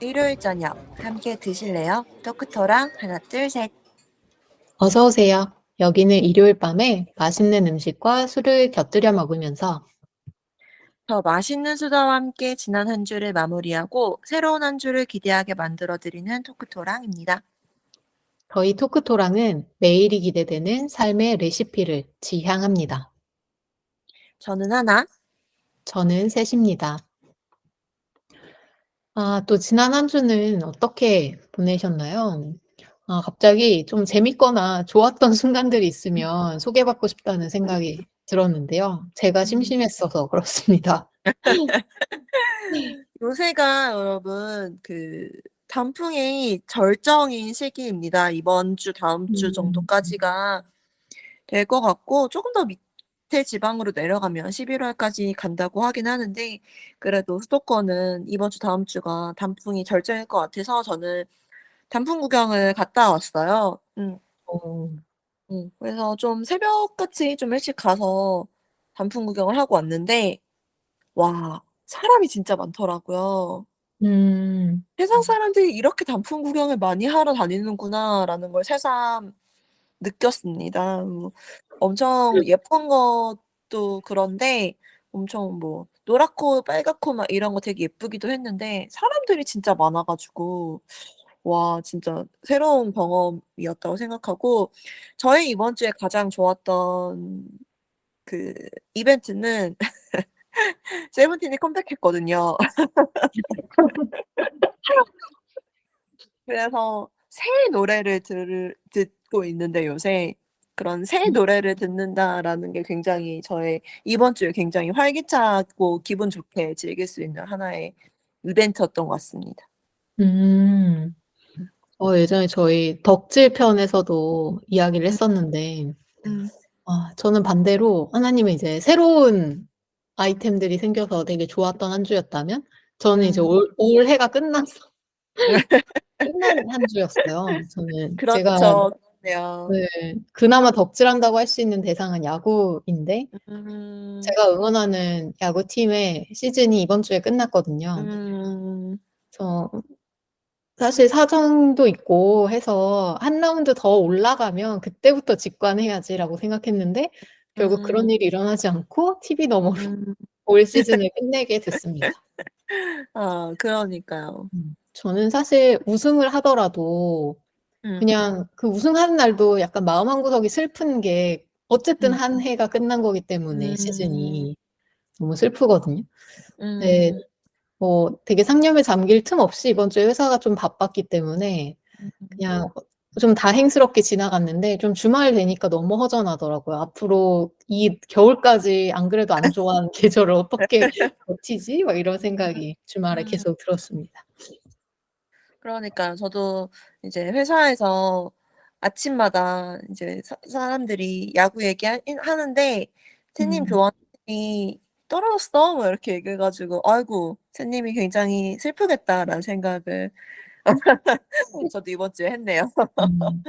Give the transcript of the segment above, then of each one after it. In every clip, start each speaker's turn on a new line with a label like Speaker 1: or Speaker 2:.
Speaker 1: 일요일 저녁 함께 드실래요? 토크토랑 하나 둘 셋.
Speaker 2: 어서 오세요. 여기는 일요일 밤에 맛있는 음식과 술을 곁들여 먹으면서
Speaker 1: 더 맛있는 수다와 함께 지난 한 주를 마무리하고 새로운 한 주를 기대하게 만들어드리는 토크토랑입니다.
Speaker 2: 저희 토크토랑은 매일이 기대되는 삶의 레시피를 지향합니다.
Speaker 1: 저는 하나.
Speaker 2: 저는 셋입니다. 또 지난 한 주는 어떻게 보내셨나요? 갑자기 좀 재밌거나 좋았던 순간들이 있으면 소개받고 싶다는 생각이 들었는데요. 제가
Speaker 1: 음.
Speaker 2: 심심했어서 그렇습니다.
Speaker 1: 요새가 여러분 단풍이 절정인 시기입니다. 이번 주, 다음 주
Speaker 2: 음.
Speaker 1: 정도까지가 될 것 같고 조금 더 밑에 지방으로 내려가면 11월까지 간다고 하긴 하는데 그래도 수도권은 이번 주, 다음 주가 단풍이 절정일 것 같아서 저는 단풍 구경을 갔다 왔어요.
Speaker 2: 어.
Speaker 1: 그래서 좀 새벽같이 좀 일찍 가서 단풍 구경을 하고 왔는데 와 사람이 진짜 많더라고요.
Speaker 2: 음.
Speaker 1: '세상 사람들이 이렇게 단풍 구경을 많이 하러 다니는구나.'라는 걸 새삼 느꼈습니다. 엄청 예쁜 것도 그런데 엄청 뭐 노랗고 빨갛고 막 이런 거 되게 예쁘기도 했는데 사람들이 진짜 많아 가지고 와 진짜 새로운 경험이었다고 생각하고 저희 이번 주에 가장 좋았던 그 이벤트는 세븐틴이 컴백했거든요. 그래서 새 노래를 듣고 있는데 요새 그런 '새 노래를 듣는다.'라는 게 굉장히 저의 이번 주에 굉장히 활기차고 기분 좋게 즐길 수 있는 하나의 이벤트였던 것 같습니다.
Speaker 2: 음.
Speaker 1: 음.
Speaker 2: 예전에 저희 덕질 편에서도 이야기를
Speaker 1: 음.
Speaker 2: 했었는데
Speaker 1: 음.
Speaker 2: 저는 반대로 하나님은 이제 새로운 아이템들이 생겨서 되게 좋았던 한 주였다면 저는 이제
Speaker 1: 음.
Speaker 2: 올해가 끝나서 끝난 한 주였어요. 저는 제가
Speaker 1: 그렇죠. 그렇네요.
Speaker 2: 네 그나마 덕질한다고 할 수 있는 대상은 야구인데
Speaker 1: 음.
Speaker 2: 제가 응원하는 야구팀의 시즌이 이번 주에 끝났거든요.
Speaker 1: 음.
Speaker 2: 그래서 사실 사정도 있고 해서 '한 라운드 더 올라가면 그때부터 직관해야지.'라고 생각했는데 결국 그런
Speaker 1: 음.
Speaker 2: 일이 일어나지 않고 TV 너머로
Speaker 1: 음.
Speaker 2: 올 시즌을 끝내게 됐습니다.
Speaker 1: 아 그러니까요.
Speaker 2: 저는 사실 우승을 하더라도
Speaker 1: 음.
Speaker 2: 그냥 그 우승하는 날도 약간 마음 한구석이 슬픈 게 어쨌든
Speaker 1: 음.
Speaker 2: 한 해가 끝난 거기 때문에
Speaker 1: 음.
Speaker 2: 시즌이 너무 슬프거든요. 네.
Speaker 1: 음.
Speaker 2: 되게 상념에 잠길 틈 없이 이번 주에 회사가 좀 바빴기 때문에
Speaker 1: 음.
Speaker 2: 그냥 좀 다행스럽게 지나갔는데 좀 주말 되니까 너무 허전하더라고요. '앞으로 이 겨울까지 안 그래도 안 좋아하는 계절을 어떻게 버티지?' 막 이런 생각이 주말에
Speaker 1: 음.
Speaker 2: 계속 들었습니다.
Speaker 1: 그러니까요. 저도 이제 회사에서 아침마다 이제 사람들이 야구 하는데 "새님
Speaker 2: 음.
Speaker 1: 교환이 떨어졌어." 뭐 이렇게 얘기해 가지고 '아이고 새님이 굉장히 슬프겠다.'라는 생각을 저도 이번 주에 했네요.
Speaker 2: 음.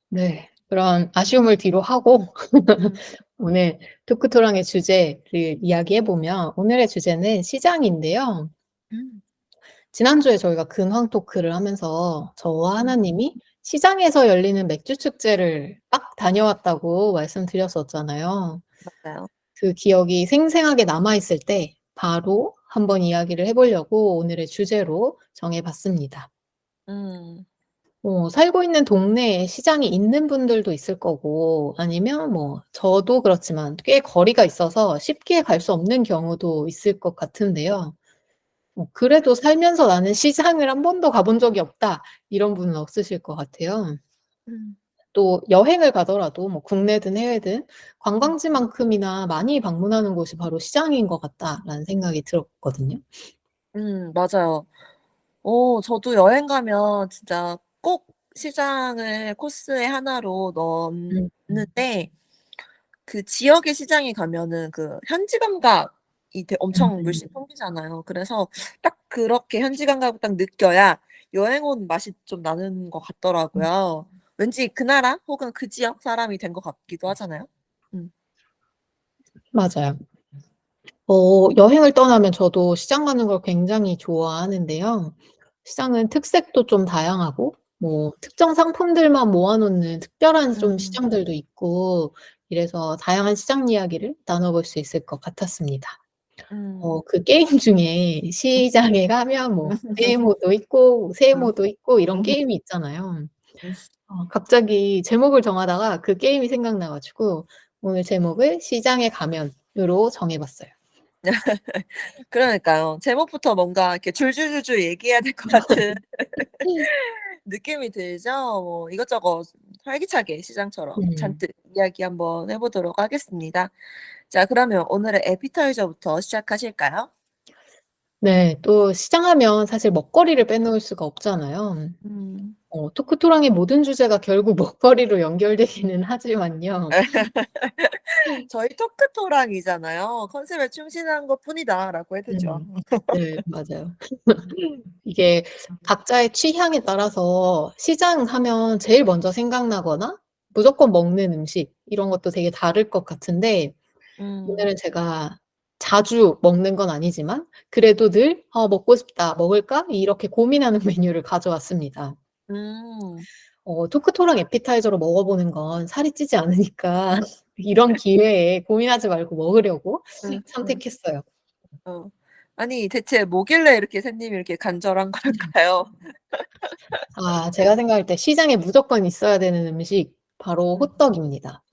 Speaker 2: 네. 그런 아쉬움을 뒤로 하고
Speaker 1: 음.
Speaker 2: 오늘 토크토랑의 주제를 이야기해 보면 오늘의 주제는 시장인데요.
Speaker 1: 음.
Speaker 2: 지난주에 저희가 근황 토크를 하면서 저와
Speaker 1: 음.
Speaker 2: 하나님이 시장에서 열리는 맥주 축제를 딱 다녀왔다고 말씀드렸었잖아요.
Speaker 1: 맞아요.
Speaker 2: 그 기억이 생생하게 남아 있을 때 바로 한번 이야기를 해 보려고 오늘의 주제로 정해 봤습니다.
Speaker 1: 음.
Speaker 2: 살고 있는 동네에 시장이 있는 분들도 있을 거고 아니면 뭐 저도 그렇지만 꽤 거리가 있어서 쉽게 갈 수 없는 경우도 있을 것 같은데요. 그래도 살면서 '나는 시장을 한 번도 가본 적이 없다.' 이런 분은 없으실 것 같아요.
Speaker 1: 음.
Speaker 2: 또 여행을 가더라도 뭐 국내든 해외든
Speaker 1: 음.
Speaker 2: '관광지만큼이나 많이 방문하는 곳이 바로 시장인 것 같다.'라는 생각이 들었거든요.
Speaker 1: 맞아요. 저도 여행 가면 진짜 꼭 시장을 코스의 하나로
Speaker 2: 음.
Speaker 1: 넣는데 그 지역의 시장에 가면은 그 현지 감각이 엄청
Speaker 2: 음.
Speaker 1: 물씬 풍기잖아요. 그래서 딱 그렇게 현지 감각을 딱 느껴야 여행 온 맛이 좀 나는 것 같더라고요. 왠지 그 나라 혹은 그 지역 사람이 된 것 같기도 하잖아요. 음.
Speaker 2: 맞아요. 여행을 떠나면 저도 시장 가는 걸 굉장히 좋아하는데요. 시장은 특색도 좀 다양하고 뭐 특정 상품들만 모아 놓는 특별한 좀
Speaker 1: 음.
Speaker 2: 시장들도 있고 이래서 다양한 시장 이야기를 나눠 볼 수 있을 것 같았습니다.
Speaker 1: 음.
Speaker 2: 그 게임 중에 시장에 가면 뭐 네모도 있고
Speaker 1: 음.
Speaker 2: 세모도 있고 이런
Speaker 1: 음.
Speaker 2: 게임이 있잖아요.
Speaker 1: 음.
Speaker 2: 갑자기 제목을 정하다가 그 게임이 생각나 가지고 오늘 제목을 시장에 가면으로 정해 봤어요.
Speaker 1: 그러니까요. 제목부터 뭔가 이렇게 줄줄줄줄 얘기해야 될 것 같은 느낌이 들죠. 뭐 이것저것 활기차게 시장처럼
Speaker 2: 음.
Speaker 1: 잔뜩 이야기 한번 해 보도록 하겠습니다. 자 그러면 오늘의 애피타이저부터 시작하실까요?
Speaker 2: 네. 또 시장 하면 사실 먹거리를 빼놓을 수가 없잖아요.
Speaker 1: 음.
Speaker 2: 토크토랑의 모든 주제가 결국 먹거리로 연결되기는 하지만요.
Speaker 1: 저희 토크토랑이잖아요. "컨셉에 충실한 것뿐이다."라고 해 두죠.
Speaker 2: 음. 네, 맞아요. 이게 각자의 취향에 따라서 시장 하면 제일 먼저 생각나거나 무조건 먹는 음식 이런 것도 되게 다를 것 같은데
Speaker 1: 음.
Speaker 2: 오늘은 제가 자주 먹는 건 아니지만 그래도 늘 '먹고 싶다. 먹을까?' 이렇게 고민하는 메뉴를 가져왔습니다.
Speaker 1: 음.
Speaker 2: 토크토랑 애피타이저로 먹어보는 건 살이 찌지 않으니까 이런 기회에 고민하지 말고 먹으려고
Speaker 1: 음. 음.
Speaker 2: 선택했어요.
Speaker 1: 어. 아니 대체 뭐길래 이렇게 샌님이 이렇게 간절한 걸까요?
Speaker 2: 제가 생각할 때 시장에 무조건 있어야 되는 음식 바로
Speaker 1: 음.
Speaker 2: 호떡입니다.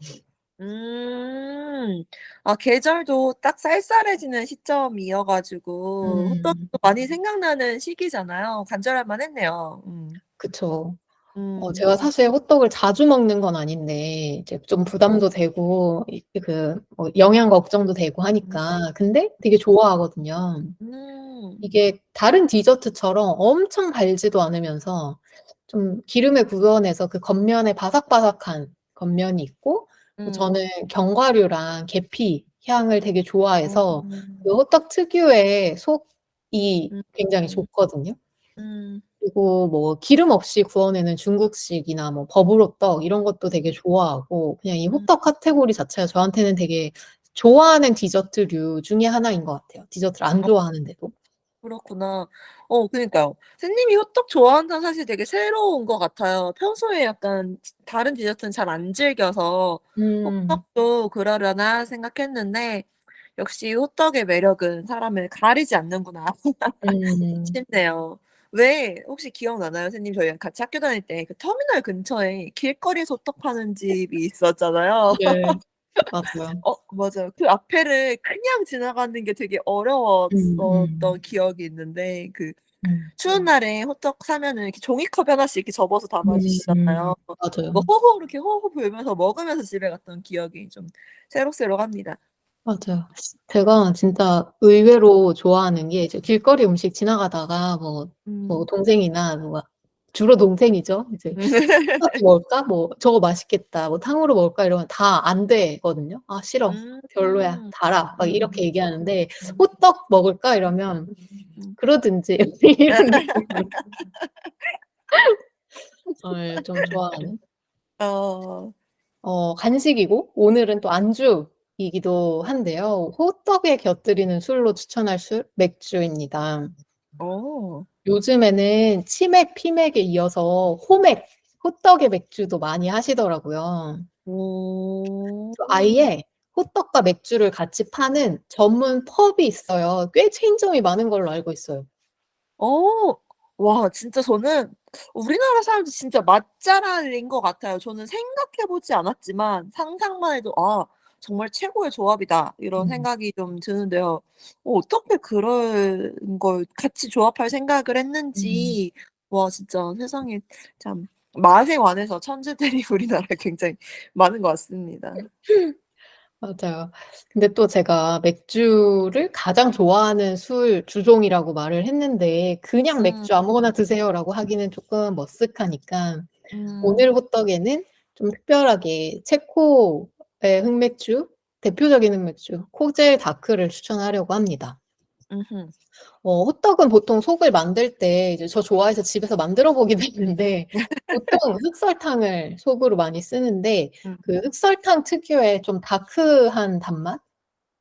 Speaker 1: 음. 아 계절도 딱 쌀쌀해지는 시점이어 가지고
Speaker 2: 음.
Speaker 1: 호떡도 많이 생각나는 시기잖아요. 간절할 만했네요. 음.
Speaker 2: 그쵸.
Speaker 1: 음.
Speaker 2: 제가 사실 호떡을 자주 먹는 건 아닌데 이제 좀 부담도 되고 영양 걱정도 되고
Speaker 1: 음.
Speaker 2: 하니까 근데 되게 좋아하거든요.
Speaker 1: 음.
Speaker 2: 이게 다른 디저트처럼 엄청 달지도 않으면서 좀 기름에 구워내서 그 겉면에 바삭바삭한 겉면이 있고 또
Speaker 1: 음.
Speaker 2: 저는 견과류랑 계피 향을 되게 좋아해서 그
Speaker 1: 음.
Speaker 2: 호떡 특유의 속이
Speaker 1: 음.
Speaker 2: 굉장히
Speaker 1: 음.
Speaker 2: 좋거든요.
Speaker 1: 음.
Speaker 2: 그리고 뭐 기름 없이 구워내는 중국식이나 뭐 버블호떡 이런 것도 되게 좋아하고 그냥 이
Speaker 1: 음.
Speaker 2: 호떡 카테고리 자체가 저한테는 되게 좋아하는 디저트류 중에 하나인 것 같아요, 디저트를 안
Speaker 1: 아
Speaker 2: 좋아하는데도.
Speaker 1: 그렇구나. 그니까요. 샌님이 호떡 좋아한다는 사실이 되게 새로운 것 같아요. 평소에 약간 다른 디저트는 잘 안 즐겨서
Speaker 2: 음.
Speaker 1: '호떡도 그러려나.' 생각했는데 역시 호떡의 매력은 사람을 가리지 않는구나
Speaker 2: 음.
Speaker 1: 싶네요. 왜 혹시 기억나나요? 선생님 저희랑 같이 학교 다닐 때 그 터미널 근처에 길거리에서 호떡 파는 집이 있었잖아요.
Speaker 2: 네. 맞아요.
Speaker 1: 맞아요. 그 앞에를 그냥 지나가는 게 되게 어려웠었던
Speaker 2: 음음.
Speaker 1: 기억이 있는데 그
Speaker 2: 음.
Speaker 1: 추운 날에 호떡 사면은 이렇게 종이컵에 하나씩 이렇게 접어서 담아 주시잖아요.
Speaker 2: 맞아요.
Speaker 1: 그거 호호 이렇게 호호 불면서 먹으면서 집에 갔던 기억이 좀 새록새록합니다.
Speaker 2: 맞아요. 제가 진짜 의외로 좋아하는 게 이제 길거리 음식 지나가다가 뭐
Speaker 1: 음.
Speaker 2: 동생이나 누가 주로 동생이죠. 이제 "떡볶이 먹을까?" 뭐 "저거 맛있겠다." 뭐 "탕후루 먹을까?" 이러면 다 안 되거든요. "아 싫어.
Speaker 1: 음.
Speaker 2: 별로야. 달아." 막 이렇게 얘기하는데
Speaker 1: 음.
Speaker 2: "호떡 먹을까?" 이러면
Speaker 1: 음.
Speaker 2: "그러든지." 이런 느낌으로 좀 좋아하는
Speaker 1: 어.
Speaker 2: 간식이고 오늘은 또 안주이기도 한데요. 호떡에 곁들이는 술로 추천할 술 맥주입니다.
Speaker 1: 어.
Speaker 2: 요즘에는 치맥, 피맥에 이어서 호맥, 호떡의 맥주도 많이 하시더라고요.
Speaker 1: 오.
Speaker 2: 또 아예 호떡과 맥주를 같이 파는 전문 펍이 있어요. 꽤 체인점이 많은 걸로 알고 있어요.
Speaker 1: 어. 와 진짜 저는 우리나라 사람들 진짜 맛잘알인 것 같아요. 저는 생각해 보지 않았지만 상상만 해도 '아 정말 최고의 조합이다.' 이런
Speaker 2: 음.
Speaker 1: 생각이 좀 드는데요. 어떻게 그런 걸 같이 조합할 생각을
Speaker 2: 음.
Speaker 1: 했는지 와 진짜 세상에 참 맛에 관해서 천재들이 우리나라에 굉장히 많은 것 같습니다.
Speaker 2: 맞아요. 근데 또 제가 맥주를 가장 좋아하는 술 주종이라고 말을 했는데 그냥
Speaker 1: 음.
Speaker 2: "맥주 아무거나 드세요."라고 하기는 쪼끔 머쓱하니까
Speaker 1: 음.
Speaker 2: 오늘 호떡에는 좀 특별하게 체코의 흑맥주, 대표적인 흑맥주 코젤 다크를 추천하려고 합니다.
Speaker 1: 음음.
Speaker 2: 호떡은 보통 속을 만들 때 이제 저 좋아해서 집에서 만들어 보긴 했는데 보통 흑설탕을 속으로 많이 쓰는데
Speaker 1: 음.
Speaker 2: 그 흑설탕 특유의 좀 다크한 단맛?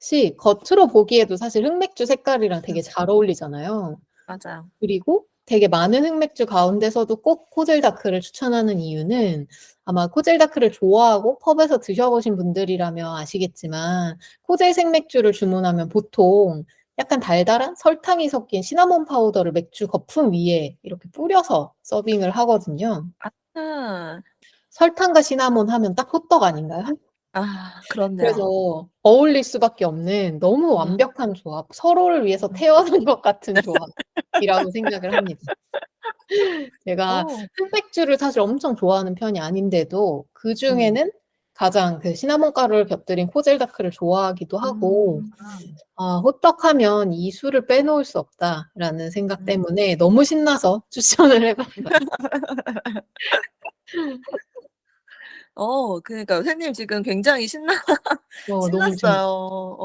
Speaker 2: 시 겉으로 보기에도 사실 흑맥주 색깔이랑 되게 잘 어울리잖아요.
Speaker 1: 맞아요.
Speaker 2: 그리고 되게 많은 흑맥주 가운데서도 꼭 코젤다크를 추천하는 이유는 아마 코젤다크를 좋아하고 펍에서 드셔보신 분들이라면 아시겠지만 코젤 생맥주를 주문하면 보통 약간 달달한 설탕이 섞인 시나몬 파우더를 맥주 거품 위에 이렇게 뿌려서 서빙을 하거든요.
Speaker 1: 아.
Speaker 2: 설탕과 시나몬 하면 딱 호떡 아닌가요?
Speaker 1: 아 그렇네요.
Speaker 2: 그래서 어울릴 수밖에 없는 너무
Speaker 1: 음.
Speaker 2: 완벽한 조합, 서로를 위해서 태어난 것 같은 조합이라고 생각을 합니다. 제가
Speaker 1: 어.
Speaker 2: 흑맥주를 사실 엄청 좋아하는 편이 아닌데도
Speaker 1: 음.
Speaker 2: 그중에는 가장 그 시나몬 가루를 곁들인 코젤다크를 좋아하기도 하고
Speaker 1: 음.
Speaker 2: '아 호떡하면 이 술을 빼놓을 수 없다.'라는 생각
Speaker 1: 음.
Speaker 2: 때문에 너무 신나서 추천을 해 봤어요.
Speaker 1: 그니까요. 선생님 지금 굉장히
Speaker 2: 너무 지금
Speaker 1: 신났어요.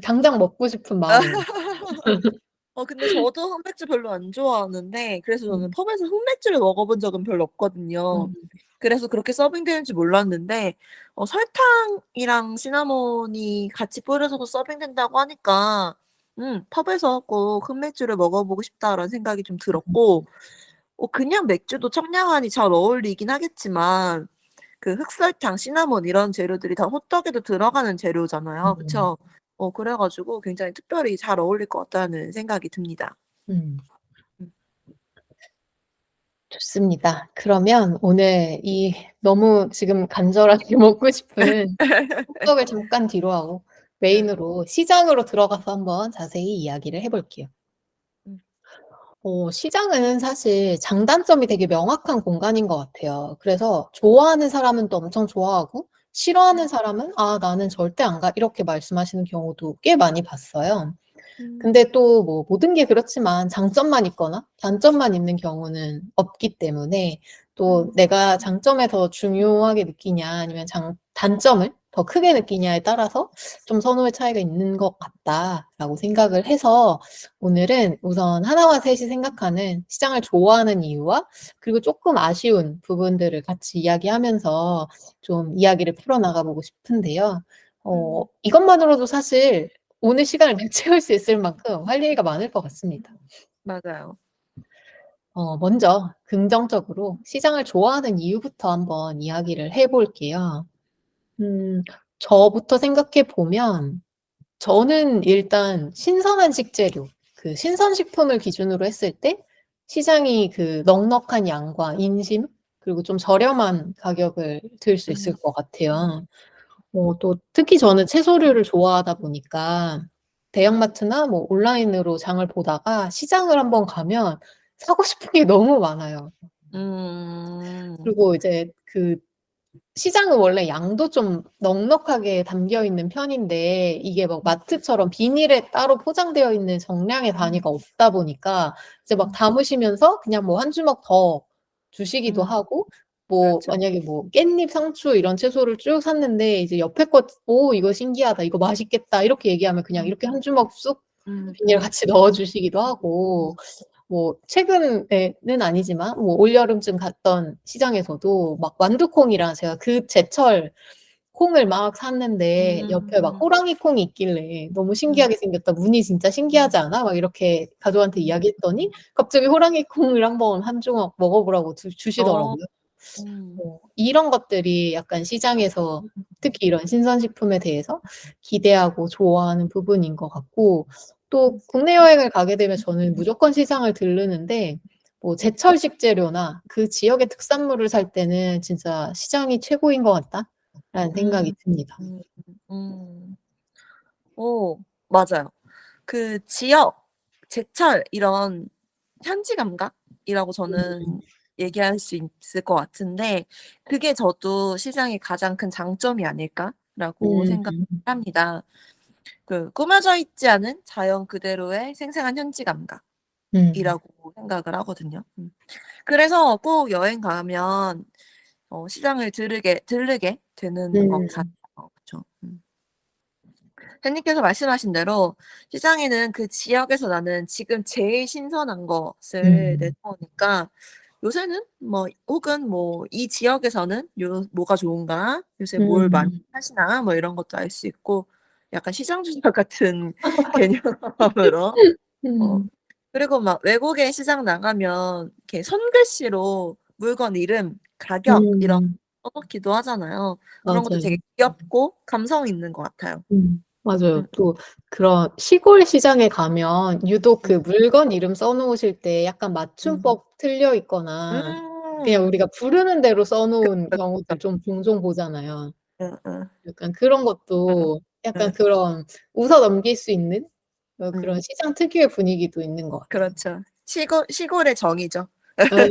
Speaker 2: 당장 먹고 싶은 마음입니다.
Speaker 1: 근데 저도 흑맥주 별로 안 좋아하는데 그래서 저는
Speaker 2: 음.
Speaker 1: 펍에서 흑맥주를 먹어본 적은 별로 없거든요.
Speaker 2: 음.
Speaker 1: 그래서 그렇게 서빙되는지 몰랐는데 설탕이랑 시나몬이 같이 뿌려져서 서빙된다고 하니까 '펍에서 꼭 흑맥주를 먹어보고 싶다.'라는 생각이 좀 들었고 그냥 맥주도 청량하니 잘 어울리긴 하겠지만 그 흑설탕, 시나몬 이런 재료들이 다 호떡에도 들어가는 재료잖아요.
Speaker 2: 음.
Speaker 1: 그쵸? 그래 가지고 굉장히 특별히 잘 어울릴 것 같다는 생각이 듭니다.
Speaker 2: 음.
Speaker 1: 음.
Speaker 2: 좋습니다. 그러면 오늘 이 너무 지금 간절하게 먹고 싶은 호떡을 잠깐 뒤로 하고
Speaker 1: 네.
Speaker 2: 메인으로 시장으로 들어가서 한번 자세히 이야기를 해 볼게요.
Speaker 1: 음.
Speaker 2: 시장은 사실 장단점이 되게 명확한 공간인 것 같아요. 그래서 좋아하는 사람은 또 엄청 좋아하고 싫어하는 사람은 "아 나는 절대 안 가." 이렇게 말씀하시는 경우도 꽤 많이 봤어요.
Speaker 1: 음.
Speaker 2: 근데 또 뭐 모든 게 그렇지만 장점만 있거나 단점만 있는 경우는 없기 때문에 또
Speaker 1: 음.
Speaker 2: 내가 장점에 더 중요하게 느끼냐 아니면 단점을 더 크게 느끼냐에 따라서 좀 선호의 차이가 있는 것 같다라고 생각을 해서 오늘은 우선 하나와 셋이 생각하는 시장을 좋아하는 이유와 그리고 쪼끔 아쉬운 부분들을 같이 이야기하면서 좀 이야기를 풀어나가 보고 싶은데요.
Speaker 1: 음.
Speaker 2: 이것만으로도 사실 오늘 시간을 다 채울 수 있을 만큼 할 얘기가 많을 것 같습니다.
Speaker 1: 맞아요.
Speaker 2: 먼저 긍정적으로 시장을 좋아하는 이유부터 한번 이야기를 해 볼게요. 음 저부터 생각해 보면 저는 일단 신선한 식재료, 그 신선식품을 기준으로 했을 때 시장이 그 넉넉한 양과 인심 그리고 좀 저렴한 가격을 들 수 있을
Speaker 1: 음.
Speaker 2: 것 같아요. 또 특히 저는 채소류를 좋아하다 보니까 대형마트나 뭐 온라인으로 장을 보다가 시장을 한번 가면 사고 싶은 게 너무 많아요.
Speaker 1: 음.
Speaker 2: 그리고 이제 그 시장은 원래 양도 좀 넉넉하게 담겨 있는 편인데 이게 막 마트처럼 비닐에 따로 포장되어 있는 정량의 단위가 없다 보니까 이제 막
Speaker 1: 음.
Speaker 2: 담으시면서 그냥 뭐 한 주먹 더 주시기도
Speaker 1: 음.
Speaker 2: 하고 뭐
Speaker 1: 그렇죠.
Speaker 2: 만약에 뭐 깻잎, 상추 이런 채소를 쭉 샀는데 이제 옆에 것 "오 이거 신기하다. 이거 맛있겠다." 이렇게 얘기하면 그냥
Speaker 1: 음.
Speaker 2: 이렇게 한 주먹 쑥
Speaker 1: 음.
Speaker 2: 비닐 같이 넣어 주시기도
Speaker 1: 음.
Speaker 2: 하고 뭐 최근에는 아니지만 뭐 올여름쯤 갔던 시장에서도 막 완두콩이랑 제가 그 제철 콩을 막 샀는데 옆에 막
Speaker 1: 음.
Speaker 2: 호랑이 콩이 있길래 "너무
Speaker 1: 음.
Speaker 2: 신기하게 생겼다. 무늬 진짜 신기하지 않아?" 막 이렇게 가족한테
Speaker 1: 음.
Speaker 2: 이야기했더니 갑자기 호랑이 콩을 한번 한 주먹 먹어 보라고
Speaker 1: 어.
Speaker 2: 주시더라고요.
Speaker 1: 음.
Speaker 2: 이런 것들이 약간 시장에서 특히 이런 신선식품에 대해서 기대하고 좋아하는 부분인 것 같고 또 국내 여행을 가게 되면 저는 무조건 시장을 들르는데 뭐 제철 식재료나 그 지역의 특산물을 살 때는 진짜 '시장이 최고인 것 같다.'라는 생각이
Speaker 1: 음.
Speaker 2: 듭니다.
Speaker 1: 음. 음. 맞아요. 그 지역, 제철 이런 현지 감각이라고
Speaker 2: 음.
Speaker 1: 저는 얘기할 수 있을 것 같은데 그게 저도 시장의 가장 큰 장점이 아닐까라고
Speaker 2: 음.
Speaker 1: 생각합니다. 그 꾸며져 있지 않은 자연 그대로의 생생한 현지
Speaker 2: 음.
Speaker 1: 감각이라고 생각을 하거든요. 그래서 꼭 여행 가면 시장을 들르게 되는 것 같아요.
Speaker 2: 음.
Speaker 1: 그쵸. 선생님께서 말씀하신 대로 시장에는 그 지역에서 나는 지금 제일 신선한 것을
Speaker 2: 음.
Speaker 1: 내놓으니까 요새는 뭐 혹은 뭐 '이 지역에서는 뭐가 좋은가? 요새 뭘 많이
Speaker 2: 음.
Speaker 1: 하시나?' 뭐 이런 것도 알 수 있고 약간 시장 조작 같은 개념으로. 어
Speaker 2: 음.
Speaker 1: 그리고 막 외국에 시장 나가면 이렇게 손글씨로 물건 이름, 가격 이런
Speaker 2: 음.
Speaker 1: 거 써 놓기도 하잖아요. 그런 것도 되게
Speaker 2: 맞아요.
Speaker 1: 귀엽고 감성 있는 것 같아요.
Speaker 2: 맞아요.
Speaker 1: 음.
Speaker 2: 또 그런 시골 시장에 가면 유독 그
Speaker 1: 음.
Speaker 2: 물건 이름 써 놓으실 때 약간
Speaker 1: 음.
Speaker 2: 맞춤법 틀려 있거나 그냥
Speaker 1: 음.
Speaker 2: 우리가 부르는 대로 써 놓은
Speaker 1: 그쵸,
Speaker 2: 경우들
Speaker 1: 그쵸.
Speaker 2: 좀 종종 보잖아요.
Speaker 1: 응응.
Speaker 2: 약간 그런
Speaker 1: 응.
Speaker 2: 것도 약간
Speaker 1: 응.
Speaker 2: 그런 웃어 넘길 수 있는 그런
Speaker 1: 음.
Speaker 2: 시장 특유의 분위기도 있는 것 같아요.
Speaker 1: 그렇죠. 시골의 정이죠.
Speaker 2: 예.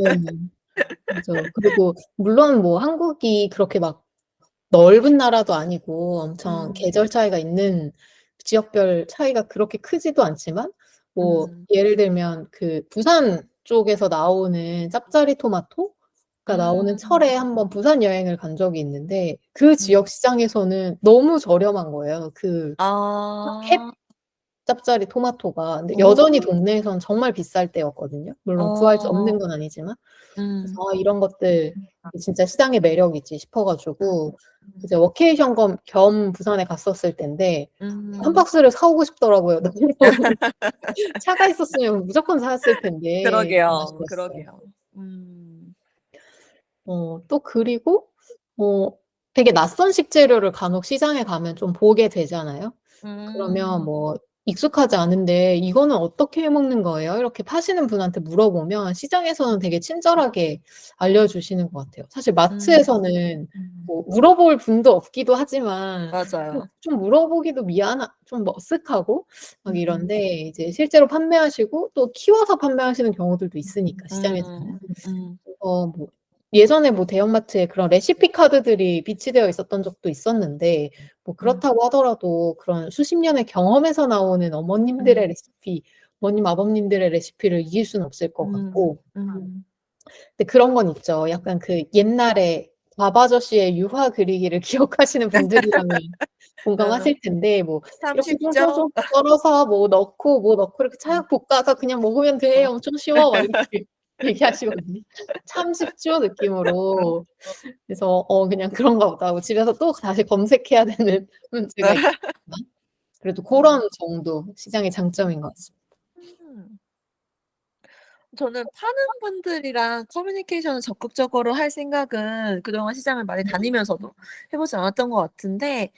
Speaker 2: 맞아요. 그리고 물론 뭐 한국이 그렇게 막 넓은 나라도 아니고 엄청
Speaker 1: 음.
Speaker 2: 계절 차이가 있는 지역별 차이가 그렇게 크지도 않지만 뭐
Speaker 1: 음.
Speaker 2: 예를 들면 그 부산 쪽에서 나오는 짭짜리 토마토가 나오는
Speaker 1: 음.
Speaker 2: 철에 한번 부산 여행을 간 적이 있는데 그
Speaker 1: 음.
Speaker 2: 지역 시장에서는 너무 저렴한 거예요. 그 캡
Speaker 1: 아.
Speaker 2: 짭짜리 토마토가. 근데 여전히
Speaker 1: 오.
Speaker 2: 동네에선 정말 비쌀 때였거든요. 물론 구할 수
Speaker 1: 어.
Speaker 2: 없는 건 아니지만. 그래서
Speaker 1: 음.
Speaker 2: '아 이런 것들 진짜 시장의 매력이지.' 싶어
Speaker 1: 음.
Speaker 2: 가지고 이제 워케이션 겸 부산에 갔었을 땐데 한
Speaker 1: 음.
Speaker 2: 박스를 사 오고 싶더라고요. 너무 차가 있었으면 무조건 샀을 텐데 좀
Speaker 1: 그러게요,
Speaker 2: 아쉬웠어요.
Speaker 1: 그러게요. 음.
Speaker 2: 또 그리고 뭐 되게 낯선 식재료를 간혹 시장에 가면 좀 보게 되잖아요. 그러면
Speaker 1: 음.
Speaker 2: 뭐 익숙하지 않은데 "이거는 어떻게 해 먹는 거예요?" 이렇게 파시는 분한테 물어보면 시장에서는 되게 친절하게 알려주시는 것 같아요. 사실
Speaker 1: 음.
Speaker 2: 마트에서는 뭐 물어볼 분도 없기도 하지만
Speaker 1: 맞아요.
Speaker 2: 좀 물어보기도 좀 머쓱하고 막
Speaker 1: 음.
Speaker 2: 이런데 이제 실제로 판매하시고 또 키워서 판매하시는 경우들도 있으니까 시장에서는.
Speaker 1: 음. 음.
Speaker 2: 뭐 예전에 뭐 대형마트에 그런 레시피 카드들이 비치되어 있었던 적도 있었는데 뭐
Speaker 1: 음.
Speaker 2: 그렇다고 하더라도 그런 수십 년의 경험에서 나오는 어머님들의
Speaker 1: 음.
Speaker 2: 레시피, 어머님, 아버님들의 레시피를 이길 수는 없을 것
Speaker 1: 음.
Speaker 2: 같고
Speaker 1: 음.
Speaker 2: 근데 그런 건 있죠. 약간 그 옛날에 밥 아저씨의 유화 그리기를 기억하시는 분들이라면
Speaker 1: 어.
Speaker 2: 공감하실 텐데 뭐
Speaker 1: 참
Speaker 2: "이렇게
Speaker 1: 쉽죠?
Speaker 2: 쫑쫑쫑 썰어서 뭐 넣고 뭐 넣고 이렇게
Speaker 1: 음.
Speaker 2: 차곡 볶아서 그냥 먹으면 돼.
Speaker 1: 어.
Speaker 2: 엄청 쉬워." 막 이렇게 얘기하시거든요. "참 쉽죠?" 느낌으로. 그래서 그냥 그런가 보다 하고 집에서 또 다시 검색해야 되는 문제가 있지만 그래도
Speaker 1: 음.
Speaker 2: 고런 정도 시장의 장점인 것 같습니다.
Speaker 1: 음. 저는 파는 분들이랑 커뮤니케이션을 적극적으로 할 생각은 그동안 시장을 많이 다니면서도 해 보지 않았던 것 같은데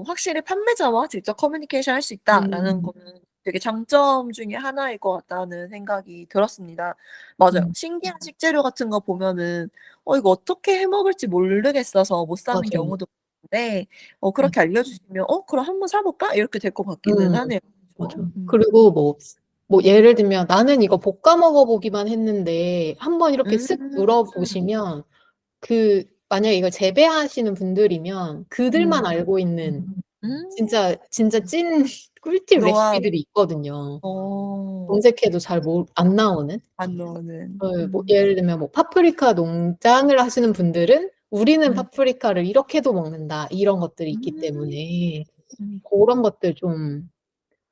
Speaker 1: 확실히 '판매자와 직접 커뮤니케이션 할 수 있다.'라는
Speaker 2: 음.
Speaker 1: 거는 되게 장점 중에 하나일 것 같다는 생각이 들었습니다. 맞아요.
Speaker 2: 음.
Speaker 1: 신기한 식재료 같은 거 보면은 이거 어떻게 해 먹을지 모르겠어서 못 사는
Speaker 2: 맞아요.
Speaker 1: 경우도 많은데
Speaker 2: 맞아요.
Speaker 1: 그렇게 알려주시면 '그럼 한번 사 볼까?' 이렇게 될 것 같기는
Speaker 2: 음.
Speaker 1: 하네요. 그죠?
Speaker 2: 맞아요. 그리고 뭐 예를 들면 나는 이거 볶아 먹어 보기만 했는데 한번 이렇게 쓱
Speaker 1: 음.
Speaker 2: 물어보시면 만약에 이걸 재배하시는 분들이면 그들만
Speaker 1: 음.
Speaker 2: 알고 있는
Speaker 1: 음.
Speaker 2: 진짜 찐 꿀팁
Speaker 1: 노하우.
Speaker 2: 레시피들이 있거든요.
Speaker 1: 어.
Speaker 2: 검색해도 잘 안 나오는.
Speaker 1: 안 넣는.
Speaker 2: 뭐 예를 들면 뭐 파프리카 농장을 하시는 분들은 "우리는
Speaker 1: 음.
Speaker 2: 파프리카를 이렇게도 먹는다." 이런 것들이 있기
Speaker 1: 음.
Speaker 2: 때문에
Speaker 1: 음.
Speaker 2: 고런 것들 좀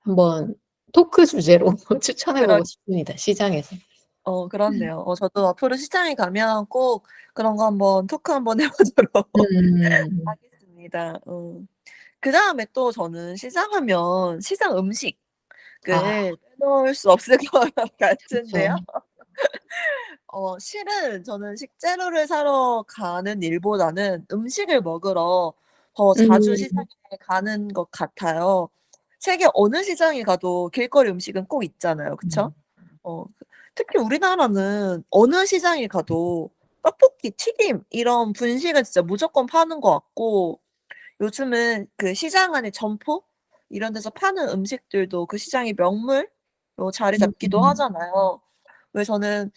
Speaker 2: 한번 토크 주제로 추천해
Speaker 1: 그럴
Speaker 2: 보고 싶습니다, 시장에서.
Speaker 1: 그렇네요. 저도 앞으로 시장에 가면 꼭 그런 거 한번 토크 한번 해 보도록
Speaker 2: 음.
Speaker 1: 하겠습니다. 그다음에 또 저는 시장 하면 시장 음식을
Speaker 2: 아
Speaker 1: 빼놓을 수 없을 것
Speaker 2: 그쵸.
Speaker 1: 같은데요. 실은 저는 식재료를 사러 가는 일보다는 음식을 먹으러 더 자주
Speaker 2: 음.
Speaker 1: 시장에 가는 것 같아요. 세계 어느 시장에 가도 길거리 음식은 꼭 있잖아요. 그쵸? 특히 우리나라는 어느 시장에 가도 떡볶이, 튀김 이런 분식은 진짜 무조건 파는 것 같고 요즘은 그 시장 안에 점포 이런 데서 파는 음식들도 그 시장의 명물로 자리 잡기도
Speaker 2: 음.
Speaker 1: 하잖아요. 그래서 저는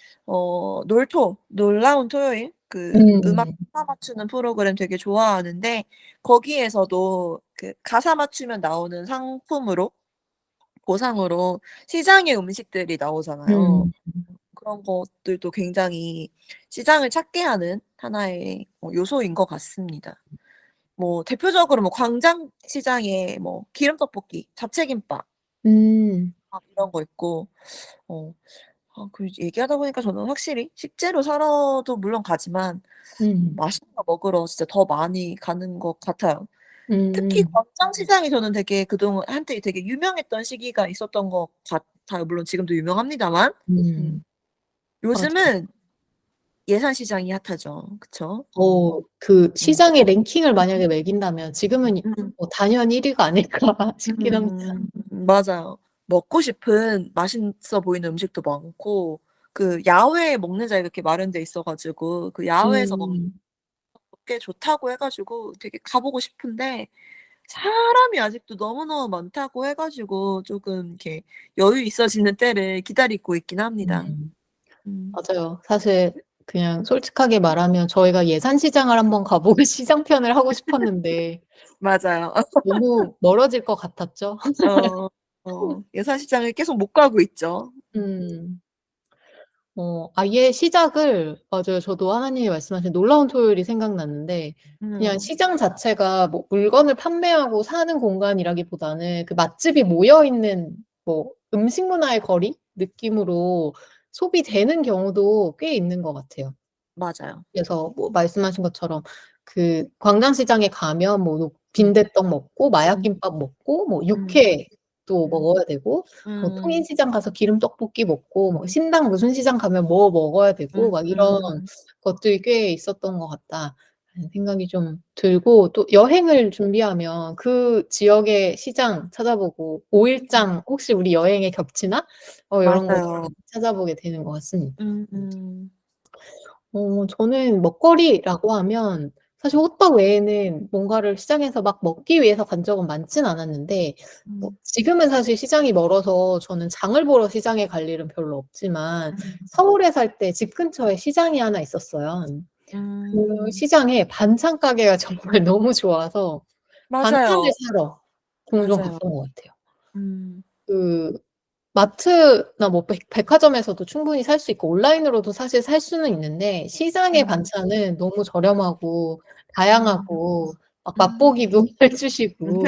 Speaker 1: 놀라운 토요일 그 음악
Speaker 2: 음.
Speaker 1: 가사 맞추는 프로그램 되게 좋아하는데 거기에서도 그 가사 맞추면 나오는 상품으로 보상으로 시장의 음식들이 나오잖아요.
Speaker 2: 음.
Speaker 1: 그런 것들도 굉장히 시장을 찾게 하는 하나의 요소인 것 같습니다. 뭐 대표적으로 뭐 광장시장에 뭐 기름떡볶이, 잡채김밥
Speaker 2: 음.
Speaker 1: 이런 거 있고 어 얘기하다 보니까 저는 확실히 식재료 사러도 물론 가지만
Speaker 2: 음.
Speaker 1: 맛있는 거 먹으러 진짜 더 많이 가는 것 같아요. 특히
Speaker 2: 음.
Speaker 1: 광장시장이 저는 되게 그동안 한때 되게 유명했던 시기가 있었던 것 같아요. 물론 지금도 유명합니다만. 음.
Speaker 2: 음. 맞아요.
Speaker 1: 요즘은 예산시장이 핫하죠. 그쵸?
Speaker 2: 그
Speaker 1: 음.
Speaker 2: 시장의 랭킹을 만약에 매긴다면 지금은
Speaker 1: 음.
Speaker 2: 뭐 단연 1 위가 아닐까 싶긴 합니다.
Speaker 1: 맞아요. 먹고 싶은 맛있어 보이는 음식도 많고 그 야외에 먹는 자리가 이렇게 마련돼 있어 가지고 그 야외에서 먹는
Speaker 2: 음.
Speaker 1: 게 좋다고 해 가지고 되게 가 보고 싶은데 사람이 아직도 너무너무 많다고 해 가지고 쪼금 이렇게 여유 있어지는 때를 기다리고 있긴 합니다.
Speaker 2: 음.
Speaker 1: 음.
Speaker 2: 맞아요. 사실 그냥 솔직하게 말하면 저희가 예산시장을 한번 가 보고 시장 편을 하고 싶었는데
Speaker 1: 맞아요.
Speaker 2: 너무 멀어질 것 같았죠.
Speaker 1: 어 예산시장을 계속 못 가고 있죠.
Speaker 2: 음. 아예 시작을 맞아요. 저도 하나님이 말씀하신 놀라운 토요일이 생각났는데 그냥
Speaker 1: 음.
Speaker 2: 시장 자체가 뭐 물건을 판매하고 사는 공간이라기보다는 그 맛집이 모여 있는 뭐 음식 문화의 거리 느낌으로 소비되는 경우도 꽤 있는 것 같아요.
Speaker 1: 맞아요.
Speaker 2: 그래서 뭐 말씀하신 것처럼 그 광장시장에 가면 뭐
Speaker 1: 음.
Speaker 2: 빈대떡 먹고
Speaker 1: 음.
Speaker 2: 마약김밥 먹고 뭐
Speaker 1: 음.
Speaker 2: 육회도
Speaker 1: 음.
Speaker 2: 먹어야 되고 뭐
Speaker 1: 음.
Speaker 2: 통인시장 가서 기름떡볶이 먹고 뭐 신당 무슨 시장 가면 뭐 먹어야 되고 막 이런
Speaker 1: 음.
Speaker 2: 것들이 꽤 있었던 것 같다라는 생각이 좀 들고 또 여행을 준비하면 그 지역의 시장 찾아보고 5 일장 혹시 우리 여행에 겹치나? 요런 것들
Speaker 1: 맞아요.
Speaker 2: 찾아보게 되는 것 같습니다.
Speaker 1: 음음.
Speaker 2: 저는 먹거리라고 하면 사실 호떡 외에는 뭔가를 시장에서 막 먹기 위해서 간 적은 많진 않았는데
Speaker 1: 음.
Speaker 2: 지금은 사실 시장이 멀어서 저는 장을 보러 시장에 갈 일은 별로 없지만
Speaker 1: 음.
Speaker 2: 서울에 살 때 집 근처에 시장이 하나 있었어요. 그
Speaker 1: 음.
Speaker 2: 시장에 반찬 가게가 정말 너무 좋아서 반찬을
Speaker 1: 맞아요.
Speaker 2: 사러 종종
Speaker 1: 맞아요.
Speaker 2: 갔던 것 같아요.
Speaker 1: 음.
Speaker 2: 그 마트나 뭐 백화점에서도 충분히 살 수 있고 온라인으로도 사실 살 수는 있는데 시장의
Speaker 1: 음.
Speaker 2: 반찬은 너무 저렴하고
Speaker 1: 음.
Speaker 2: 다양하고 막
Speaker 1: 음.
Speaker 2: 맛보기도 해 주시고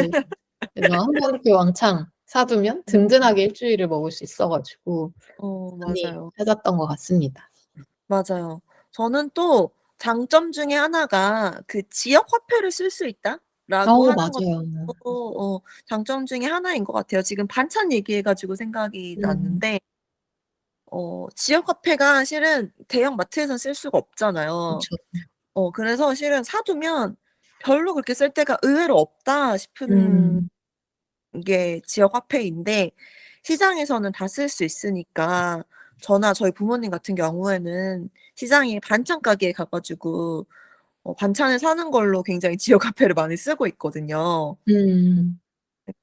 Speaker 2: 그래서 한 번 이렇게 왕창 사 두면
Speaker 1: 음.
Speaker 2: 든든하게 일주일을 먹을 수 있어 가지고 많이
Speaker 1: 맞아요.
Speaker 2: 찾았던 것 같습니다.
Speaker 1: 맞아요. 저는 또 장점 중에 하나가 그 지역 화폐를 쓸 수 있다라고 하는 것도
Speaker 2: 맞아요.
Speaker 1: 장점 중에 하나인 것 같아요. 지금 반찬 얘기해 가지고 생각이
Speaker 2: 음.
Speaker 1: 났는데 지역 화폐가 실은 대형 마트에선 쓸 수가 없잖아요.
Speaker 2: 그쵸.
Speaker 1: 그래서 실은 사 두면 별로 그렇게 쓸 데가 의외로 없다 싶은
Speaker 2: 음.
Speaker 1: 게 지역 화폐인데 시장에서는 다 쓸 수 있으니까 저나 저희 부모님 같은 경우에는 시장에 반찬 가게에 가 가지고 반찬을 사는 걸로 굉장히 지역 화폐를 많이 쓰고 있거든요.
Speaker 2: 음.
Speaker 1: 네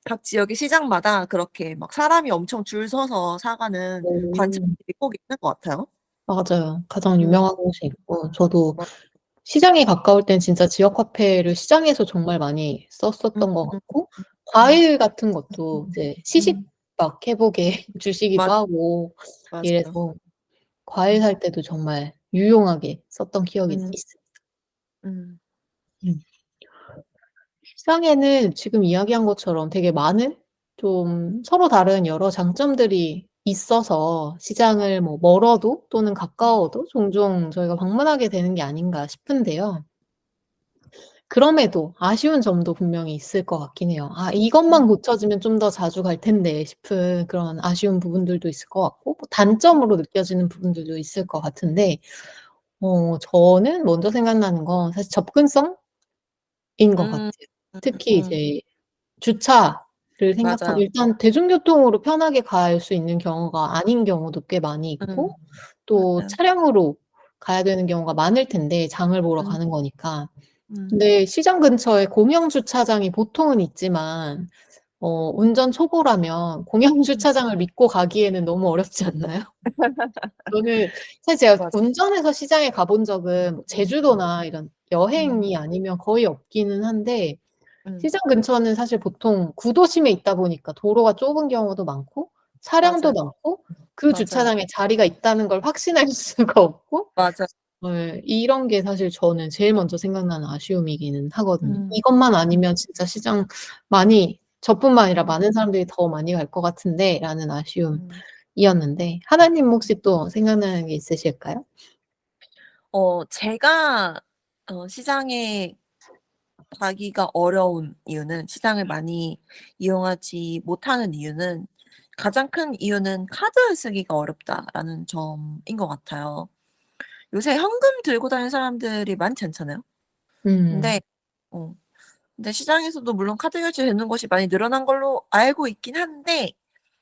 Speaker 1: 각 지역의 시장마다 그렇게 막 사람이 엄청 줄 서서 사 가는
Speaker 2: 오.
Speaker 1: 반찬집이 꼭 있는 것 같아요.
Speaker 2: 맞아요. 가장
Speaker 1: 음.
Speaker 2: 유명한 곳이 있고 저도
Speaker 1: 맞
Speaker 2: 시장에 가까울 땐 진짜 지역 화폐를 시장에서 정말 많이
Speaker 1: 음
Speaker 2: 썼었던 것 같고
Speaker 1: 음.
Speaker 2: 과일 같은 것도 이제 시식
Speaker 1: 음.
Speaker 2: 막 해 보게 주시기도
Speaker 1: 맞
Speaker 2: 하고
Speaker 1: 맞아요.
Speaker 2: 이래서 과일
Speaker 1: 음.
Speaker 2: 살 때도 정말 유용하게 썼던 기억이
Speaker 1: 음.
Speaker 2: 있습니다.
Speaker 1: 음.
Speaker 2: 음. 시장에는 지금 이야기한 것처럼 되게 많은 좀 서로 다른 여러 장점들이 있어서 시장을 뭐 멀어도 또는 가까워도 종종 저희가 방문하게 되는 게 아닌가 싶은데요. 그럼에도 아쉬운 점도 분명히 있을 것 같긴 해요. '아 이것만
Speaker 1: 음.
Speaker 2: 고쳐지면 좀 더 자주 갈 텐데.' 싶은 그런 아쉬운 부분들도 있을 것 같고 뭐 단점으로 느껴지는 부분들도 있을 것 같은데 저는 먼저 생각나는 건 사실 접근성인 것 같아요.
Speaker 1: 음.
Speaker 2: 특히 이제 주차를 생각하면
Speaker 1: 맞아요.
Speaker 2: 일단 대중교통으로 편하게 갈 수 있는 경우가 아닌 경우도 꽤 많이
Speaker 1: 음.
Speaker 2: 있고 또
Speaker 1: 맞아요.
Speaker 2: 차량으로 가야 되는 경우가 많을 텐데 장을 보러
Speaker 1: 음.
Speaker 2: 가는 거니까.
Speaker 1: 음.
Speaker 2: 근데 시장 근처에 공영 주차장이 보통은 있지만 운전 초보라면 공영
Speaker 1: 음.
Speaker 2: 주차장을 믿고 가기에는 너무 어렵지 않나요? 저는 사실 제가
Speaker 1: 맞아.
Speaker 2: 운전해서 시장에 가본 적은 뭐 제주도나 이런
Speaker 1: 음.
Speaker 2: 여행이 아니면 거의 없기는 한데
Speaker 1: 음.
Speaker 2: 시장 근처는 사실 보통 구도심에 있다 보니까 도로가 좁은 경우도 많고 차량도
Speaker 1: 맞아요.
Speaker 2: 많고 그
Speaker 1: 맞아요.
Speaker 2: 주차장에 자리가 있다는 걸 확신할 수가 없고
Speaker 1: 맞아.
Speaker 2: 이런 게 사실 저는 제일 먼저 생각나는 아쉬움이기는 하거든요.
Speaker 1: 음.
Speaker 2: 이것만 아니면 진짜 시장 많이 저뿐만 아니라
Speaker 1: 음.
Speaker 2: 많은 사람들이 더 많이 갈 것 같은데라는
Speaker 1: 음.
Speaker 2: 아쉬움이었는데 하나님 혹시 또 생각나는 게 있으실까요?
Speaker 1: 제가 시장에 가기가 어려운 이유는 시장을 많이 이용하지 못하는 이유는 가장 큰 이유는 '카드를 쓰기가 어렵다.'라는 점인 것 같아요. 요새 현금 들고 다니는 사람들이 많지 않잖아요.
Speaker 2: 음.
Speaker 1: 근데 어 근데 시장에서도 물론 카드 결제되는 곳이 많이 늘어난 걸로 알고 있긴 한데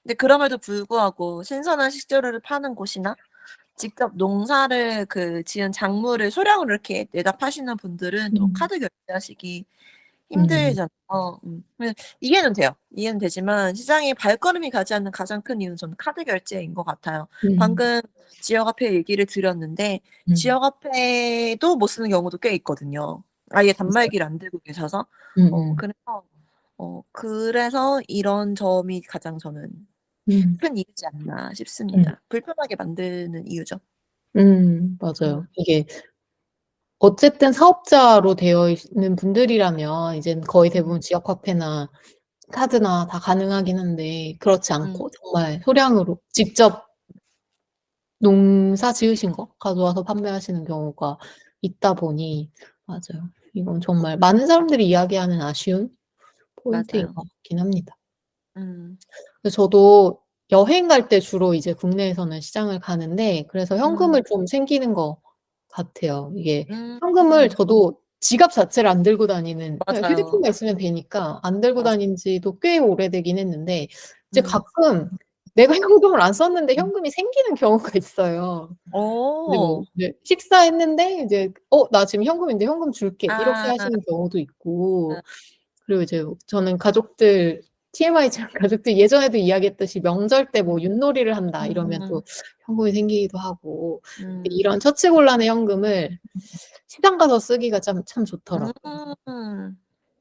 Speaker 1: 근데 그럼에도 불구하고 신선한 식재료를 파는 곳이나 직접 농사를 지은 작물을 소량으로 이렇게 내다 파시는 분들은 또
Speaker 2: 음.
Speaker 1: 카드 결제하시기
Speaker 2: 음.
Speaker 1: 힘들잖아요. 그래서 이해는 돼요. 이해는 되지만 시장에 발걸음이 가지 않는 가장 큰 이유는 저는 카드 결제인 것 같아요.
Speaker 2: 음.
Speaker 1: 방금 지역 화폐 얘기를 드렸는데
Speaker 2: 음.
Speaker 1: 지역 화폐도 못 쓰는 경우도 꽤 있거든요. 아예
Speaker 2: 맞아요.
Speaker 1: 단말기를 안 들고 계셔서.
Speaker 2: 음음.
Speaker 1: 그래서 이런 점이 가장 저는
Speaker 2: 음.
Speaker 1: 큰 이유지 않나
Speaker 2: 음.
Speaker 1: 싶습니다. 불편하게 만드는 이유죠. 음.
Speaker 2: 맞아요. 이게 어쨌든 사업자로 되어 있는 분들이라면 이젠 거의
Speaker 1: 음.
Speaker 2: 대부분 지역 화폐나 카드나 다 가능하긴 한데 그렇지
Speaker 1: 음.
Speaker 2: 않고 정말 소량으로 직접 농사 지으신 거 가져와서 판매하시는 경우가 있다 보니 맞아요. 이건 정말 많은 사람들이 이야기하는 아쉬운 포인트인
Speaker 1: 맞아요.
Speaker 2: 것 같긴 합니다.
Speaker 1: 음.
Speaker 2: 그래서 저도 여행 갈 때 주로 이제 국내에서는 시장을 가는데 그래서
Speaker 1: 음.
Speaker 2: 현금을 좀 챙기는 것 같아요. 이게
Speaker 1: 음.
Speaker 2: 현금을 저도 지갑 자체를 안 들고 다니는 그냥
Speaker 1: 맞아요.
Speaker 2: 휴대폰만 있으면 되니까 안 들고
Speaker 1: 맞아.
Speaker 2: 다닌 지도 꽤 오래되긴 했는데 이제
Speaker 1: 음.
Speaker 2: 가끔 내가 현금을 안 썼는데 현금이 생기는 경우가 있어요. 그리고
Speaker 1: 어.
Speaker 2: 이제 식사했는데 이제 "나 지금 현금인데 현금 줄게." 이렇게
Speaker 1: 아.
Speaker 2: 하시는 경우도 있고 그리고 이제 저는 가족들 TMI지만 가족들 예전에도 이야기했듯이 명절 때 뭐 윷놀이를 한다 이러면 또
Speaker 1: 음.
Speaker 2: 현금이 생기기도 하고
Speaker 1: 음.
Speaker 2: 이런 처치곤란의 현금을 시장 가서 쓰기가 참 좋더라고요.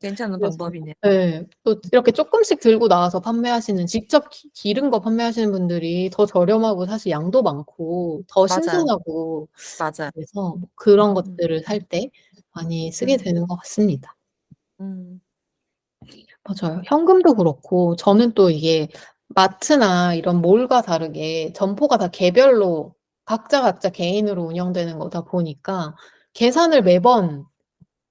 Speaker 1: 괜찮은
Speaker 2: 그래서
Speaker 1: 방법이네요.
Speaker 2: 예. 또 이렇게 쪼끔씩 들고 나와서 판매하시는 직접 기른 거 판매하시는 분들이 더 저렴하고 사실 양도 많고 더
Speaker 1: 맞아요.
Speaker 2: 신선하고
Speaker 1: 맞아요.
Speaker 2: 그래서 뭐 그런
Speaker 1: 음.
Speaker 2: 것들을 살 때 많이 쓰게
Speaker 1: 음.
Speaker 2: 되는 것 같습니다.
Speaker 1: 음.
Speaker 2: 맞아요. 현금도 그렇고 저는 또 이게 마트나 이런 몰과 다르게 점포가 다 개별로 각자 개인으로 운영되는 거다 보니까 계산을 매번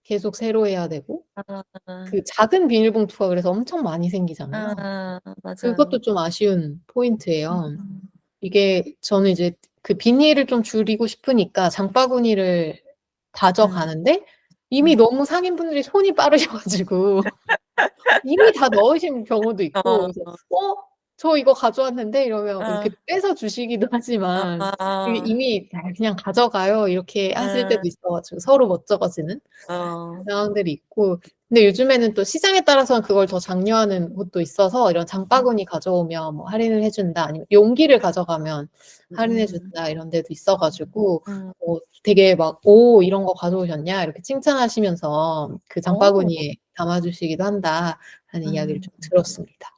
Speaker 2: 계속 새로 해야 되고
Speaker 1: 아.
Speaker 2: 그 작은 비닐봉투가 그래서 엄청 많이 생기잖아요.
Speaker 1: 맞아요.
Speaker 2: 그것도 좀 아쉬운 포인트예요.
Speaker 1: 음.
Speaker 2: 이게 저는 이제 그 비닐을 좀 줄이고 싶으니까 장바구니를
Speaker 1: 음.
Speaker 2: 가져가는데 이미
Speaker 1: 음.
Speaker 2: 너무 상인분들이 손이 빠르셔 가지고 이미 다 넣으신 경우도 있고 그래서
Speaker 1: 어.
Speaker 2: 저 이거 가져왔는데." 이러면
Speaker 1: 어.
Speaker 2: 이렇게 뺏어 주시기도 하지만 이게
Speaker 1: 아.
Speaker 2: 이미 "아 그냥 가져가요." 이렇게 하실 때도
Speaker 1: 음.
Speaker 2: 있어 가지고 서로 멋쩍어지는
Speaker 1: 어.
Speaker 2: 상황들이 있고 근데 요즘에는 또 시장에 따라서는 그걸 더 장려하는 곳도 있어서 이런 장바구니 가져오면 뭐 할인을 해 준다 아니면 용기를 가져가면 할인해
Speaker 1: 음.
Speaker 2: 준다 이런 데도 있어 가지고
Speaker 1: 음.
Speaker 2: 되게 막 "오 이런 거 가져오셨냐?" 이렇게 칭찬하시면서 그
Speaker 1: 어.
Speaker 2: 장바구니에 담아 주시기도 한다 하는 이야기를
Speaker 1: 음.
Speaker 2: 좀 들었습니다.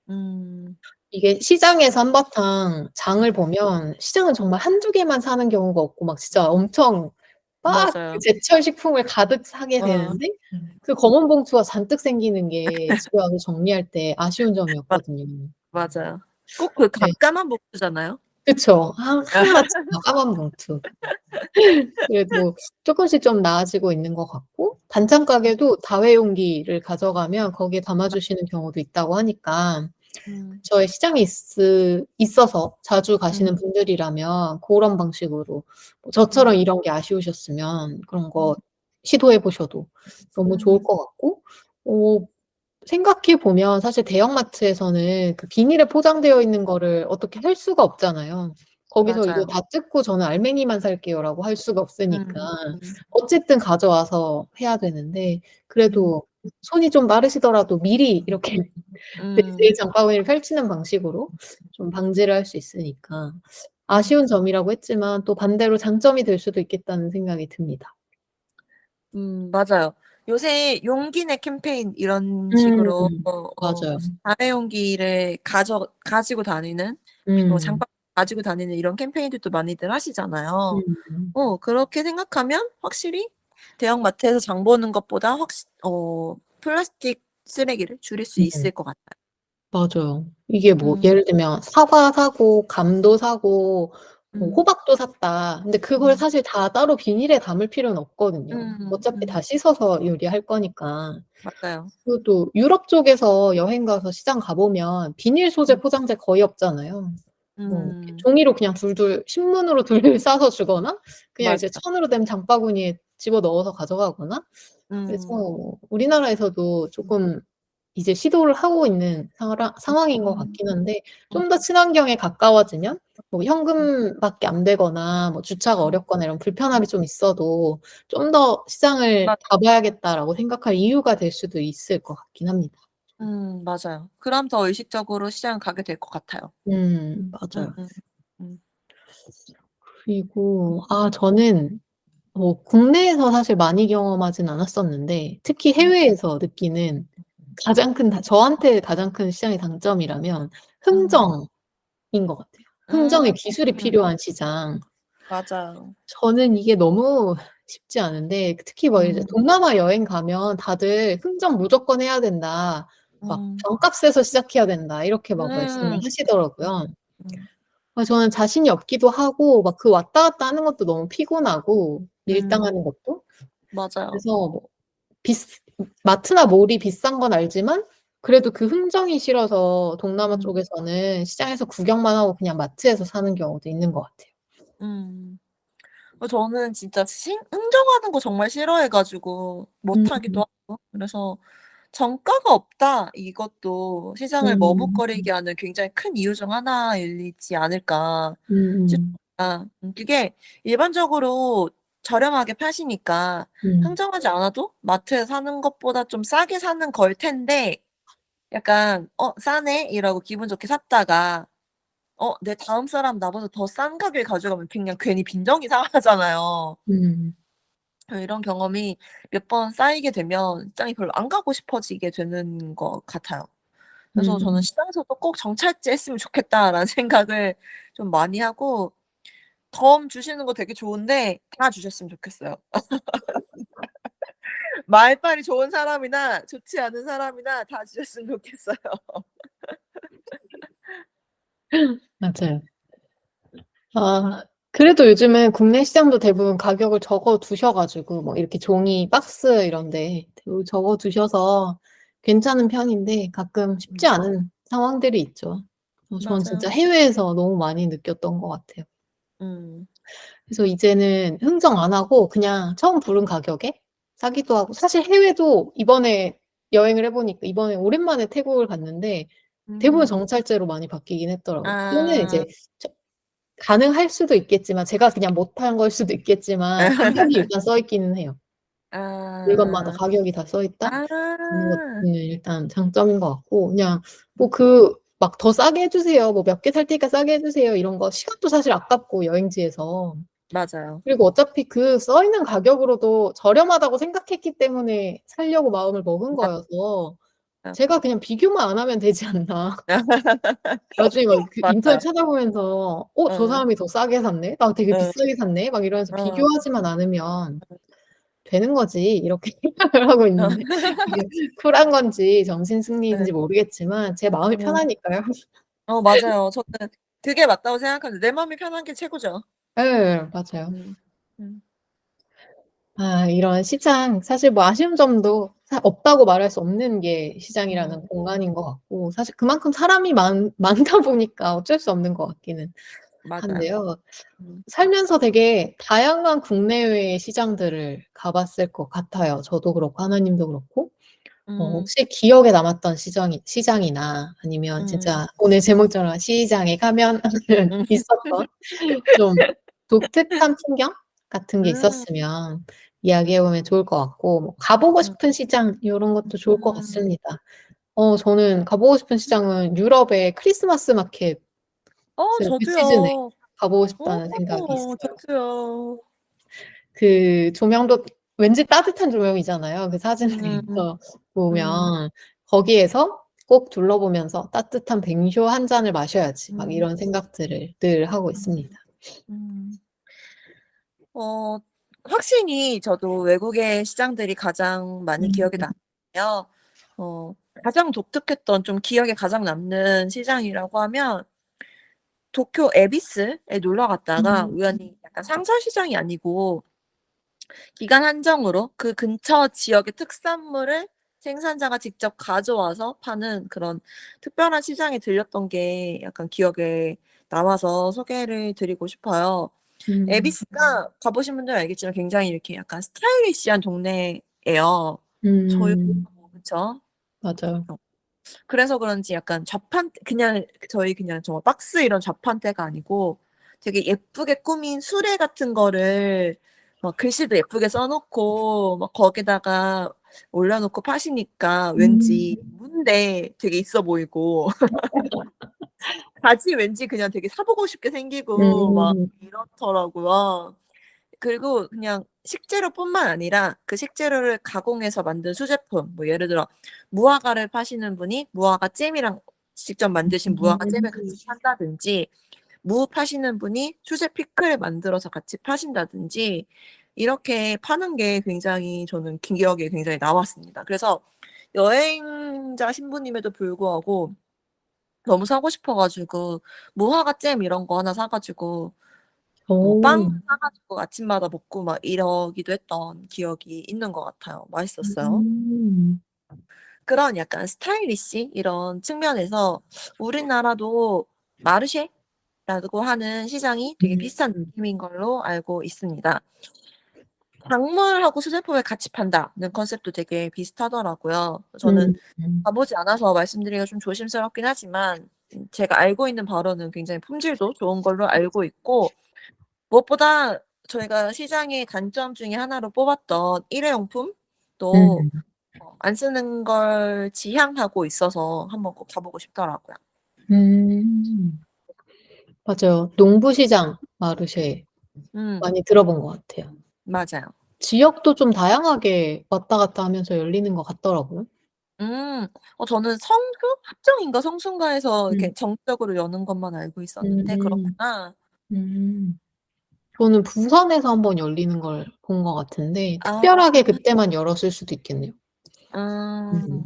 Speaker 1: 음.
Speaker 2: 이게 시장에서 한바탕 장을 보면 시장은 정말 1-2 개만 사는 경우가 없고 막 진짜 엄청 막 그
Speaker 1: 맞아요.
Speaker 2: 제철 식품을 가득 사게
Speaker 1: 어.
Speaker 2: 되는데 그 검은 봉투가 잔뜩 생기는 게 집에 와서 정리할 때 아쉬운
Speaker 1: 맞
Speaker 2: 점이었거든요.
Speaker 1: 맞아요. 꼭 그
Speaker 2: 네.
Speaker 1: 까만 봉투잖아요.
Speaker 2: 그쵸. 하루아침에 까만 봉투. 그래도 쪼끔씩 좀 나아지고 있는 것 같고 반찬 가게도 다회용기를 가져가면 거기에 담아 주시는 경우도 있다고 하니까
Speaker 1: 음.
Speaker 2: 근처에 시장이 있어서 자주 가시는
Speaker 1: 음.
Speaker 2: 분들이라면 고런 방식으로 뭐
Speaker 1: 음.
Speaker 2: 저처럼 이런 게 아쉬우셨으면 그런 거 시도해 보셔도 너무 좋을
Speaker 1: 음.
Speaker 2: 것 같고 어 생각해 보면 사실 대형마트에서는 그 비닐에 포장되어 있는 거를 어떻게 할 수가 없잖아요. 거기서 "이거
Speaker 1: 맞아요.
Speaker 2: 다 뜯고 저는 알맹이만 살게요."라고 할 수가 없으니까
Speaker 1: 음.
Speaker 2: 어쨌든 가져와서 해야 되는데
Speaker 1: 음.
Speaker 2: 그래도 손이 좀 빠르시더라도 미리 이렇게 내
Speaker 1: 음.
Speaker 2: 장바구니를 펼치는 방식으로 좀 방지를 할 수 있으니까
Speaker 1: 음.
Speaker 2: 아쉬운 점이라고 했지만 또 반대로 장점이 될 수도 있겠다는 생각이 듭니다.
Speaker 1: 맞아요. 요새 용기 내 캠페인 이런
Speaker 2: 음.
Speaker 1: 식으로
Speaker 2: 맞아요.
Speaker 1: 다회용기를 가지고 다니는
Speaker 2: 음.
Speaker 1: 장바 가지고 다니는 이런 캠페인들도 많이들 하시잖아요.
Speaker 2: 음.
Speaker 1: 그렇게 생각하면 확실히 대형마트에서 장 보는 것보다 플라스틱 쓰레기를 줄일 수
Speaker 2: 음.
Speaker 1: 있을 것 같아요.
Speaker 2: 맞아요. 이게 뭐
Speaker 1: 음.
Speaker 2: 예를 들면 사과 사고 감도 사고 뭐
Speaker 1: 음.
Speaker 2: 호박도 샀다. 근데 그걸
Speaker 1: 음.
Speaker 2: 사실 다 따로 비닐에 담을 필요는 없거든요.
Speaker 1: 음.
Speaker 2: 어차피 다 씻어서 요리할 거니까.
Speaker 1: 맞아요.
Speaker 2: 그리고 또 유럽 쪽에서 여행 가서 시장 가 보면 비닐 소재
Speaker 1: 음.
Speaker 2: 포장재 거의 없잖아요. 뭐 이렇게
Speaker 1: 음.
Speaker 2: 종이로 그냥 둘둘 신문으로 둘둘 싸서 주거나 그냥 이제
Speaker 1: 맞아요.
Speaker 2: 천으로 된 장바구니에 집어넣어서 가져가거나 그래서
Speaker 1: 음.
Speaker 2: 우리나라에서도 쪼끔 이제 시도를 하고 있는 상황인 것
Speaker 1: 음.
Speaker 2: 같긴 한데
Speaker 1: 음.
Speaker 2: 좀 더 친환경에 가까워지면 뭐 현금밖에 안 되거나 뭐 주차가
Speaker 1: 음.
Speaker 2: 어렵거나 이런 불편함이 좀 있어도 좀 더 '시장을
Speaker 1: 맞
Speaker 2: 가봐야겠다.'라고 생각할 이유가 될 수도 있을 것 같긴 합니다.
Speaker 1: 맞아요. 그럼 더 의식적으로 시장 가게 될 것 같아요.
Speaker 2: 맞아요.
Speaker 1: 음음. 음.
Speaker 2: 그리고 저는 뭐 국내에서 사실 많이 경험하진 않았었는데 특히
Speaker 1: 음.
Speaker 2: 해외에서 느끼는 저한테 가장 큰 시장의 장점이라면
Speaker 1: 음.
Speaker 2: 흥정인 것 같아요.
Speaker 1: 음.
Speaker 2: 흥정에 기술이 필요한 시장.
Speaker 1: 맞아요.
Speaker 2: 저는 이게 너무 쉽지 않은데 특히 뭐 이제
Speaker 1: 음.
Speaker 2: 동남아 여행 가면 다들 "흥정 무조건 해야 된다." 막
Speaker 1: 음.
Speaker 2: "반값에서 시작해야 된다." 이렇게 막 말씀을
Speaker 1: 음.
Speaker 2: 하시더라고요.
Speaker 1: 음.
Speaker 2: 저는 자신이 없기도 하고 막 그 왔다 갔다 하는 것도 너무 피곤하고
Speaker 1: 음.
Speaker 2: 밀당하는 것도.
Speaker 1: 맞아요.
Speaker 2: 그래서 뭐 비스 마트나 몰이 비싼 건 알지만 그래도 그 흥정이 싫어서 동남아
Speaker 1: 음.
Speaker 2: 쪽에서는 시장에서 구경만 하고 그냥 마트에서 사는 경우도 있는 것 같아요.
Speaker 1: 음. 저는 진짜 흥정하는 거 정말 싫어해 가지고 못 하기도
Speaker 2: 음.
Speaker 1: 하고 그래서 '정가가 없다.' 이것도 시장을
Speaker 2: 음.
Speaker 1: 머뭇거리게 하는 굉장히 큰 이유 중 하나이지 않을까
Speaker 2: 음음.
Speaker 1: 싶습니다. 그게 일반적으로 저렴하게 파시니까
Speaker 2: 음.
Speaker 1: 흥정하지 않아도 마트에서 사는 것보다 좀 싸게 사는 걸 텐데 약간 '어 싸네.' 이러고 기분 좋게 샀다가 내 다음 사람 나보다 더 싼 가격에 가져가면 그냥 괜히 빈정이 상하잖아요.
Speaker 2: 음.
Speaker 1: 이런 경험이 몇 번 쌓이게 되면 시장이 별로 안 가고 싶어지게 되는 것 같아요. 그래서 저는
Speaker 2: 음.
Speaker 1: '시장에서도 꼭 정찰제 했으면 좋겠다.'라는 생각을 좀 많이 하고 덤 주시는 거 되게 좋은데 다 주셨으면 좋겠어요. 말빨이 좋은 사람이나 좋지 않은 사람이나 다 주셨으면 좋겠어요.
Speaker 2: 맞아요. 그래도 요즘은 국내 시장도 대부분 가격을 적어 두셔 가지고 뭐 이렇게 종이 박스 이런 데 적어 두셔서 괜찮은 편인데 가끔 쉽지
Speaker 1: 음.
Speaker 2: 않은 상황들이 있죠. 저는 진짜
Speaker 1: 맞아요.
Speaker 2: 해외에서 너무 많이 느꼈던 것 같아요.
Speaker 1: 음.
Speaker 2: 그래서 이제는 흥정 안 하고 그냥 처음 부른 가격에 사기도 하고 사실 해외도 이번에 여행을 해 보니까 이번에 오랜만에 태국을 갔는데 대부분
Speaker 1: 음.
Speaker 2: 정찰제로 많이 바뀌긴 했더라고요. 또는 이제
Speaker 1: 아.
Speaker 2: 저 가능할 수도 있겠지만 제가 그냥 못한 걸 수도 있겠지만 가격이 일단 써 있기는 해요. 물건마다
Speaker 1: 아.
Speaker 2: 가격이 다 써 있다? 는 것는
Speaker 1: 아.
Speaker 2: 일단 장점인 것 같고 그냥 뭐
Speaker 1: 음.
Speaker 2: 막 "더 싸게 해 주세요." 뭐 "몇 개 살 테니까 싸게 해 주세요." 이런 거 시간도 사실 아깝고 여행지에서.
Speaker 1: 맞아요.
Speaker 2: 그리고 어차피 그 써 있는 가격으로도 저렴하다고 생각했기 때문에 사려고 마음을 먹은 거여서
Speaker 1: 맞아요.
Speaker 2: 제가 그냥 비교만 안 하면 되지 않나. 나중에 막 그 인터넷
Speaker 1: 맞아요.
Speaker 2: 찾아보면서 저
Speaker 1: 어.
Speaker 2: 사람이 더 싸게 샀네. 나 되게
Speaker 1: 어.
Speaker 2: 비싸게 샀네.' 막 이러면서
Speaker 1: 어.
Speaker 2: 비교하지만 않으면 되는 거지 이렇게 생각을 하고
Speaker 1: 어.
Speaker 2: 있는데 이게 쿨한 건지 정신
Speaker 1: 네.
Speaker 2: 승리인지 모르겠지만 제 마음이
Speaker 1: 음.
Speaker 2: 편하니까요.
Speaker 1: 맞아요. 저는 그게 맞다고 생각하는데 내 마음이 편한 게 최고죠.
Speaker 2: 예. 맞아요.
Speaker 1: 음. 음.
Speaker 2: 이런 시장 사실 뭐 아쉬운 점도 없다고 말할 수 없는 게 시장이라는
Speaker 1: 음.
Speaker 2: 공간인 것 같고 사실 그만큼 사람이 많다 보니까 어쩔 수 없는 것 같기는
Speaker 1: 맞아요.
Speaker 2: 한데요.
Speaker 1: 음.
Speaker 2: 살면서 되게 다양한 국내외의 시장들을 가 봤을 것 같아요. 저도 그렇고 하나님도 그렇고.
Speaker 1: 음.
Speaker 2: 혹시 기억에 남았던 시장이나 아니면
Speaker 1: 음.
Speaker 2: 진짜 오늘 제목처럼 시장에 가면 하는
Speaker 1: 음.
Speaker 2: 있었던 좀 독특한 풍경 같은 게
Speaker 1: 음.
Speaker 2: 있었으면 이야기해 보면 좋을 것 같고 뭐 가 보고
Speaker 1: 음.
Speaker 2: 싶은 시장 요런 것도 좋을 것
Speaker 1: 음.
Speaker 2: 같습니다. 저는 가 보고 싶은 시장은 유럽의 크리스마스 마켓을 그 시즌에
Speaker 1: 저도요.
Speaker 2: 가 보고 싶다는 생각이 있어요.
Speaker 1: 저도요.
Speaker 2: 그 조명도 왠지 따뜻한 조명이잖아요. 그
Speaker 1: 음.
Speaker 2: 사진에서
Speaker 1: 음.
Speaker 2: 보면 거기에서 꼭 둘러보면서 '따뜻한 뱅쇼 한 잔을 마셔야지.' 막
Speaker 1: 음.
Speaker 2: 이런 생각들을 늘 하고
Speaker 1: 음.
Speaker 2: 있습니다.
Speaker 1: 음. 어 확실히 저도 외국의 시장들이 가장 많이
Speaker 2: 음.
Speaker 1: 기억에 남고요. 가장 독특했던 좀 기억에 가장 남는 시장이라고 하면 도쿄 에비스에 놀러 갔다가
Speaker 2: 음.
Speaker 1: 우연히 약간 상설 시장이 아니고 기간 한정으로 그 근처 지역의 특산물을 생산자가 직접 가져와서 파는 그런 특별한 시장에 들렸던 게 약간 기억에 남아서 소개를 드리고 싶어요.
Speaker 2: 음.
Speaker 1: 에비스가 가 보신 분들은 알겠지만 굉장히 이렇게 약간 스타일리시한 동네예요.
Speaker 2: 음.
Speaker 1: 조용하고 그쵸?
Speaker 2: 맞아요.
Speaker 1: 그래서 그런지 약간 그냥 저희 그냥 정말 박스 이런 좌판대가 아니고 되게 예쁘게 꾸민 수레 같은 거를 막 글씨도 예쁘게 써 놓고 막 거기다가 올려 놓고 파시니까 왠지
Speaker 2: 음.
Speaker 1: 문데 되게 있어 보이고 바지 왠지 그냥 되게 사 보고 싶게 생기고 막
Speaker 2: 음.
Speaker 1: 이렇더라고요. 그리고 그냥 식재료뿐만 아니라 그 식재료를 가공해서 만든 수제품 뭐 예를 들어 무화과를 파시는 분이 무화과 잼이랑 직접 만드신 무화과 잼을
Speaker 2: 음.
Speaker 1: 같이 판다든지 무 파시는 분이 수제 피클을 만들어서 같이 파신다든지 이렇게 파는 게 굉장히 저는 기억에 굉장히 남았습니다. 그래서 여행자 신부님에도 불구하고 너무 사고 싶어 가지고 무화과 잼 이런 거 하나 사 가지고 뭐 빵
Speaker 2: 오.
Speaker 1: 사 가지고 아침마다 먹고 막 이러기도 했던 기억이 있는 것 같아요. 맛있었어요.
Speaker 2: 음.
Speaker 1: 그런 약간 스타일리시 이런 측면에서 우리나라도 마르쉐라고 하는 시장이 되게 비슷한
Speaker 2: 음.
Speaker 1: 느낌인 걸로 알고 있습니다. 작물하고 수제품을 같이 판다는 컨셉도 되게 비슷하더라고요. 저는
Speaker 2: 음. 음.
Speaker 1: 가 보지 않아서 말씀드리기가 좀 조심스럽긴 하지만 제가 알고 있는 바로는 굉장히 품질도 좋은 걸로 알고 있고 무엇보다 저희가 시장의 단점 중에 하나로 뽑았던 일회용품도
Speaker 2: 음.
Speaker 1: 안 쓰는 걸 지향하고 있어서 한번 꼭 가 보고 싶더라고요.
Speaker 2: 음. 맞아요. 농부시장 마르쉐
Speaker 1: 음
Speaker 2: 많이 들어본 것 같아요.
Speaker 1: 맞아요.
Speaker 2: 지역도 좀 다양하게 왔다 갔다 하면서 열리는 것 같더라고요.
Speaker 1: 음. 저는 성수? 합정인가 성수인가에서
Speaker 2: 음.
Speaker 1: 이렇게 정기적으로 여는 것만 알고 있었는데
Speaker 2: 음.
Speaker 1: 그렇구나.
Speaker 2: 음. 저는 부산에서 한번 열리는 걸 본 것 같은데
Speaker 1: 아.
Speaker 2: 특별하게 그때만 열었을 수도 있겠네요. 음.
Speaker 1: 음.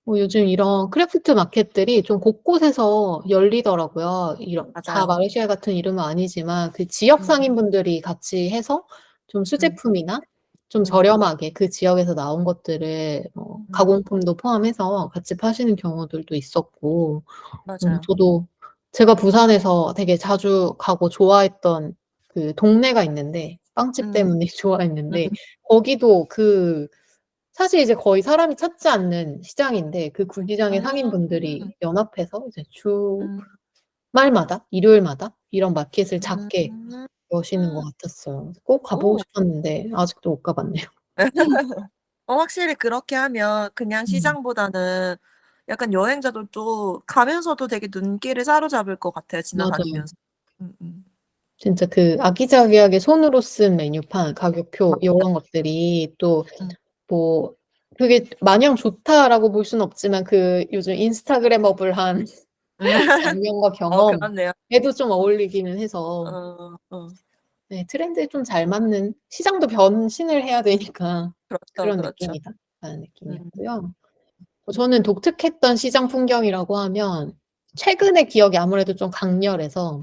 Speaker 2: 요즘 이런 크래프트 마켓들이 좀 곳곳에서 열리더라고요. 이런 다
Speaker 1: 맞아요.
Speaker 2: 마르쉐 같은 이름은 아니지만 그 지역
Speaker 1: 음.
Speaker 2: 상인분들이 같이 해서 좀
Speaker 1: 음.
Speaker 2: 수제품이나 좀
Speaker 1: 음.
Speaker 2: 저렴하게 그 지역에서 나온 것들을
Speaker 1: 음.
Speaker 2: 가공품도 포함해서 같이 파시는 경우들도 있었고
Speaker 1: 맞아요.
Speaker 2: 저도 제가 부산에서 되게 자주 가고 좋아했던 그 동네가 있는데 빵집
Speaker 1: 음.
Speaker 2: 때문에 좋아했는데
Speaker 1: 음.
Speaker 2: 거기도 사실 이제 거의 사람이 찾지 않는 시장인데 그 구시장의 상인분들이
Speaker 1: 음.
Speaker 2: 연합해서 이제
Speaker 1: 음.
Speaker 2: 주말마다 일요일마다 이런 마켓을 작게
Speaker 1: 음.
Speaker 2: 여시는 것 같았어요. 꼭 가 보고
Speaker 1: 오.
Speaker 2: 싶었는데 아직도 못 가 봤네요.
Speaker 1: 확실히 그렇게 하면 그냥
Speaker 2: 음.
Speaker 1: 시장보다는 약간 여행자들도 가면서도 되게 눈길을 사로잡을 것 같아요,
Speaker 2: 맞아요.
Speaker 1: 지나다니면서. 음음.
Speaker 2: 진짜 그 아기자기하게 손으로 쓴 메뉴판, 가격표
Speaker 1: 맞아요.
Speaker 2: 요런 것들이 또
Speaker 1: 음.
Speaker 2: 뭐 그게 마냥 좋다라고 볼 수는 없지만 그 요즘 인스타그래머블한 장면과
Speaker 1: 그렇네요.
Speaker 2: 경험에도 좀 어울리기는 해서
Speaker 1: 어 어.
Speaker 2: 네 트렌드에 좀 잘 맞는 시장도 변신을 해야 되니까
Speaker 1: 그렇죠,
Speaker 2: 그런
Speaker 1: 그렇죠.
Speaker 2: 느낌이다라는
Speaker 1: 음.
Speaker 2: 느낌이었고요. 저는 독특했던 시장 풍경이라고 하면 최근의 기억이 아무래도 좀 강렬해서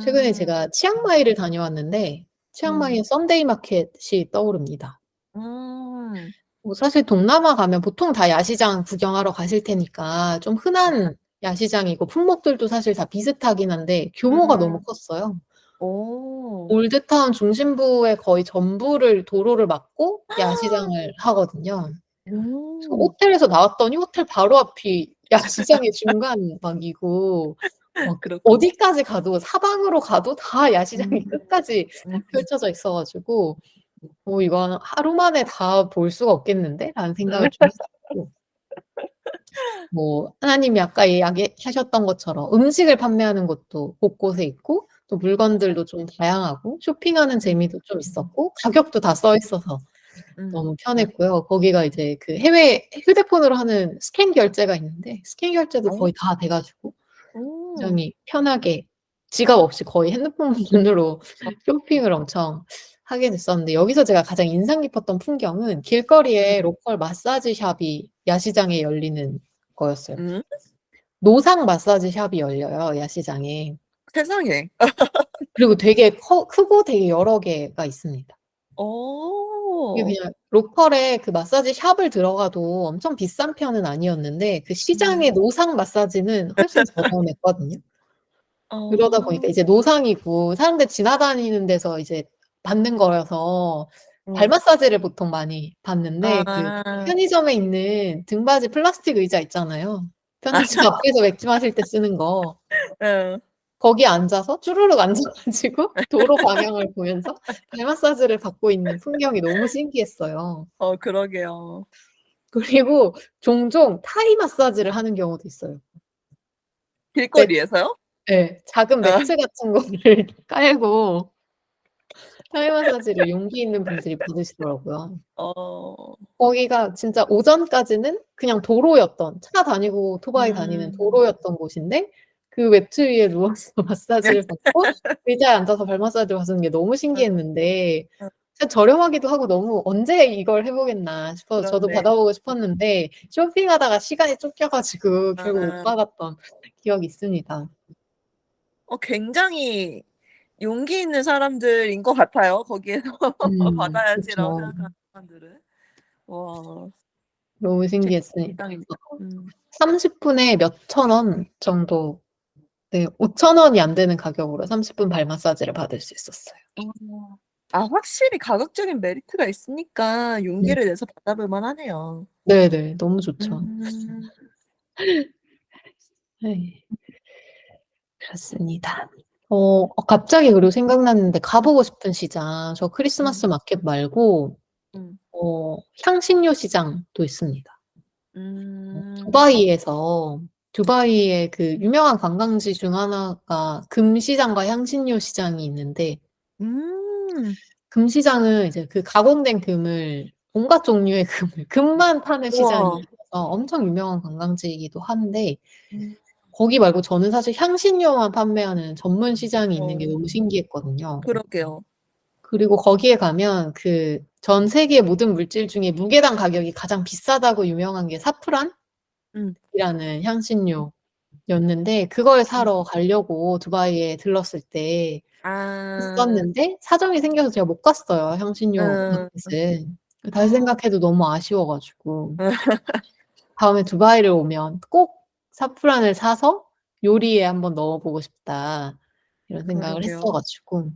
Speaker 2: 최근에
Speaker 1: 음.
Speaker 2: 제가 치앙마이를 다녀왔는데
Speaker 1: 음.
Speaker 2: 치앙마이의 썬데이 마켓이 떠오릅니다.
Speaker 1: 음.
Speaker 2: 사실 동남아 가면 보통 다 야시장 구경하러 가실 테니까 좀
Speaker 1: 맞아요.
Speaker 2: 흔한 야시장이고 품목들도 사실 다 비슷하긴 한데 규모가 너무
Speaker 1: 음.
Speaker 2: 컸어요.
Speaker 1: 오.
Speaker 2: 올드타운 중심부의 거의 전부를 도로를 막고 야시장을 하거든요. 그래서
Speaker 1: 음.
Speaker 2: 호텔에서 나왔더니 호텔 바로 앞이 야시장의 중간막이고 막
Speaker 1: 그렇군요.
Speaker 2: 어디까지 가도 사방으로 가도 다 야시장이
Speaker 1: 음.
Speaker 2: 끝까지
Speaker 1: 음.
Speaker 2: 펼쳐져 있어 가지고 '이건 하루 만에 다 볼 수가 없겠는데?'라는 생각을
Speaker 1: 음.
Speaker 2: 좀 했었고 하나님이 아까 이야기하셨던 것처럼 음식을 판매하는 곳도 곳곳에 있고 또
Speaker 1: 맞아요.
Speaker 2: 물건들도 좀 다양하고 쇼핑하는
Speaker 1: 음.
Speaker 2: 재미도 좀 있었고 가격도 다 써 있어서
Speaker 1: 음.
Speaker 2: 너무 편했고요. 거기가 이제 그 해외 휴대폰으로 하는 스캔 결제가 있는데 스캔 결제도
Speaker 1: 어.
Speaker 2: 거의 다 돼 가지고
Speaker 1: 오.
Speaker 2: 굉장히 편하게 지갑 없이 거의 핸드폰으로
Speaker 1: 어.
Speaker 2: 쇼핑을 엄청 하게 됐었는데 여기서 제가 가장 인상 깊었던 풍경은
Speaker 1: 음.
Speaker 2: 길거리에 로컬 마사지 샵이 야시장에 열리는 거였어요.
Speaker 1: 음.
Speaker 2: 노상 마사지 샵이 열려요, 야시장에.
Speaker 1: 세상에.
Speaker 2: 그리고 되게 크고 되게 여러 개가 있습니다. 이게
Speaker 1: 어.
Speaker 2: 그냥 로컬에 그 마사지 샵을 들어가도 엄청 비싼 편은 아니었는데 그 시장의 노상 마사지는 훨씬 저렴했거든요. 그러다 보니까
Speaker 1: 어.
Speaker 2: 이제 노상이고 사람들 지나다니는 데서 이제 받는 거라서 발
Speaker 1: 음.
Speaker 2: 마사지를 보통 많이 받는데 그
Speaker 1: 아.
Speaker 2: 편의점에 있는 등받이 플라스틱 의자 있잖아요. 편의점 앞에서 맥주 마실 때 쓰는 거.
Speaker 1: 응.
Speaker 2: 거기에 앉아서 쭈루룩 앉아 가지고 도로 방향을 보면서 발 마사지를 받고 있는 풍경이 너무 신기했어요.
Speaker 1: 그러게요.
Speaker 2: 그리고 종종 타이 마사지를 하는 경우도 있어요. 매
Speaker 1: 길거리에서요?
Speaker 2: 예. 작은
Speaker 1: 아.
Speaker 2: 매트 같은 거를 깔고 타이 마사지를 용기 있는 분들이 받으시더라고요.
Speaker 1: 어.
Speaker 2: 거기가 진짜 오전까지는 그냥 도로였던 차 다니고 오토바이 다니는
Speaker 1: 음.
Speaker 2: 도로였던 곳인데 그 매트 위에 누워서 마사지를 받고 의자에 앉아서 발 마사지를 받는 게 너무
Speaker 1: 응.
Speaker 2: 신기했는데
Speaker 1: 응.
Speaker 2: 진짜 저렴하기도 하고 너무 '언제 이걸 해 보겠나.' 싶어서 저도
Speaker 1: 그렇네.
Speaker 2: 받아보고 싶었는데 쇼핑하다가 시간이 쫓겨 가지고 결국 못
Speaker 1: 아.
Speaker 2: 받았던 기억이 있습니다.
Speaker 1: 굉장히 용기 있는 사람들인 것 같아요. 거기에서 받아야지라고
Speaker 2: 그쵸.
Speaker 1: 생각하는 사람들은. 와.
Speaker 2: 너무
Speaker 1: 재밌는
Speaker 2: 신기했습니다.
Speaker 1: 식당입니다. 음.
Speaker 2: 30 분에 몇천 원 정도 네 5천 원이 안 되는 가격으로 30분 발 마사지를 받을 수 있었어요.
Speaker 1: 어. 확실히 가격적인 메리트가 있으니까
Speaker 2: 네.
Speaker 1: 용기를 내서 받아볼 만하네요.
Speaker 2: 네네. 너무 좋죠.
Speaker 1: 음.
Speaker 2: 네. 그렇습니다. 갑자기 그리고 생각났는데 가 보고 싶은 시장 저 크리스마스
Speaker 1: 음.
Speaker 2: 마켓 말고
Speaker 1: 음.
Speaker 2: 향신료 시장도 있습니다.
Speaker 1: 음.
Speaker 2: 두바이에서 두바이의 그 유명한 관광지 중 하나가 금시장과 향신료 시장이 있는데
Speaker 1: 음.
Speaker 2: 금시장은 이제 그 가공된 금을 온갖 종류의 금만 파는
Speaker 1: 우와.
Speaker 2: 시장이어서 엄청 유명한 관광지이기도 한데
Speaker 1: 음.
Speaker 2: 거기 말고 저는 사실 향신료만 판매하는 전문 시장이 있는 게
Speaker 1: 어.
Speaker 2: 너무 신기했거든요.
Speaker 1: 그러게요.
Speaker 2: 그리고 거기에 가면 그 전 세계 모든 물질 중에 무게당 가격이 가장 비싸다고 유명한 게 사프란이라는
Speaker 1: 음.
Speaker 2: 향신료였는데 그걸
Speaker 1: 음.
Speaker 2: 사러 가려고 두바이에 들렀을 때
Speaker 1: 아.
Speaker 2: 있었는데 사정이 생겨서 제가 못 갔어요, 향신료
Speaker 1: 음.
Speaker 2: 마켓을. 다시
Speaker 1: 아.
Speaker 2: 생각해도 너무 아쉬워 가지고 다음에 두바이를 오면 꼭 사프란을 사서 요리에 한번 넣어 보고 싶다. 이런 생각을 했어
Speaker 1: 그러게요.
Speaker 2: 가지고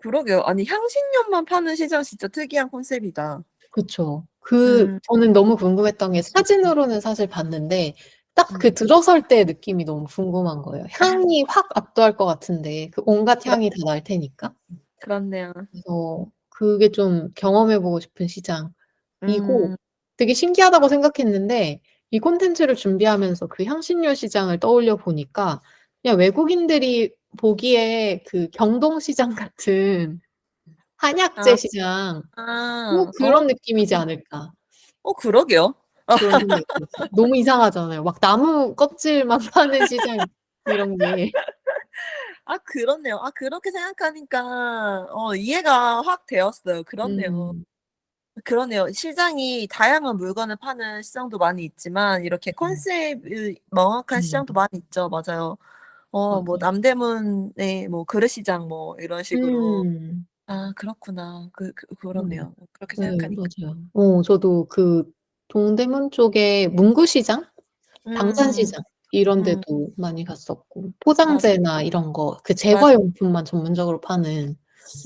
Speaker 1: 그러게요. 아니 향신료만 파는 시장 진짜 특이한 컨셉이다.
Speaker 2: 그쵸.
Speaker 1: 음.
Speaker 2: 저는 너무 궁금했던 게 사진으로는 사실 봤는데 딱
Speaker 1: 음.
Speaker 2: 그 들어설 때 느낌이 너무 궁금한 거예요. 향이 확 압도할 것 같은데 그 온갖
Speaker 1: 그렇
Speaker 2: 향이 다 날 테니까.
Speaker 1: 그렇네요.
Speaker 2: 그래서 그게 좀 경험해 보고 싶은 시장이고
Speaker 1: 음.
Speaker 2: 되게 신기하다고 생각했는데 이 콘텐츠를 준비하면서 그 향신료 시장을 떠올려 보니까 그냥 외국인들이 보기에 그 경동시장 같은 한약재
Speaker 1: 아.
Speaker 2: 시장 뭐
Speaker 1: 아.
Speaker 2: 그런 느낌이지 않을까.
Speaker 1: 그러게요.
Speaker 2: 그런 생각이 들었어요. 너무 이상하잖아요. 막 나무 껍질만 파는 시장 이런 게.
Speaker 1: 그렇네요. 그렇게 생각하니까 이해가 확 되었어요. 그렇네요.
Speaker 2: 음.
Speaker 1: 그러네요. 시장이 다양한 물건을 파는 시장도 많이 있지만 이렇게 컨셉이 명확한
Speaker 2: 음.
Speaker 1: 시장도 많이 있죠. 맞아요. 뭐
Speaker 2: 맞아요.
Speaker 1: 남대문의 뭐 그릇시장 뭐 이런 식으로.
Speaker 2: 음.
Speaker 1: 그렇구나.
Speaker 2: 음.
Speaker 1: 그러네요. 그렇게
Speaker 2: 네
Speaker 1: 생각하니까.
Speaker 2: 맞아요. 저도 그 동대문 쪽에 문구시장,
Speaker 1: 음.
Speaker 2: 당산시장 이런
Speaker 1: 음.
Speaker 2: 데도 많이 갔었고
Speaker 1: 맞아.
Speaker 2: 포장재나 이런 거 그
Speaker 1: 맞아.
Speaker 2: 제과용품만 전문적으로 파는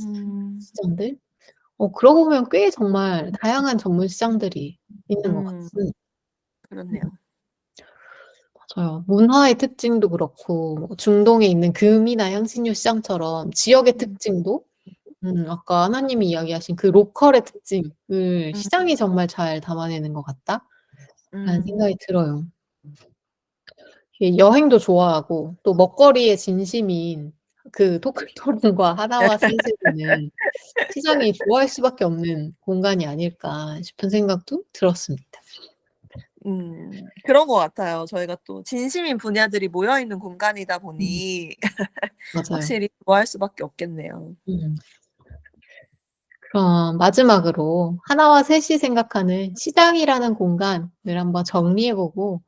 Speaker 1: 음.
Speaker 2: 시장들. 그러고 보면 꽤 정말 다양한 전문 시장들이 있는 것
Speaker 1: 음.
Speaker 2: 같습니다. 음.
Speaker 1: 그렇네요.
Speaker 2: 맞아요. 문화의 특징도 그렇고 뭐 중동에 있는 금이나 향신료 시장처럼 지역의
Speaker 1: 음.
Speaker 2: 특징도 아까 하나님이 이야기하신 그 로컬의 특징을
Speaker 1: 음.
Speaker 2: 시장이 정말 잘 담아내는 것 같다라는
Speaker 1: 음.
Speaker 2: 생각이 들어요. 여행도 좋아하고 또 먹거리에 진심인 그 토클토론과 하나와 센세리는 시장이 좋아할 수밖에 없는 공간이 아닐까 싶은 생각도 들었습니다.
Speaker 1: 그런 것 같아요. 저희가 또 진심인 분야들이 모여 있는 공간이다
Speaker 2: 음
Speaker 1: 보니
Speaker 2: 맞아요.
Speaker 1: 확실히 좋아할 수밖에 없겠네요.
Speaker 2: 음. 그럼 마지막으로 하나와 셋이 생각하는 시장이라는 공간을 한번 정리해 보고
Speaker 1: 음.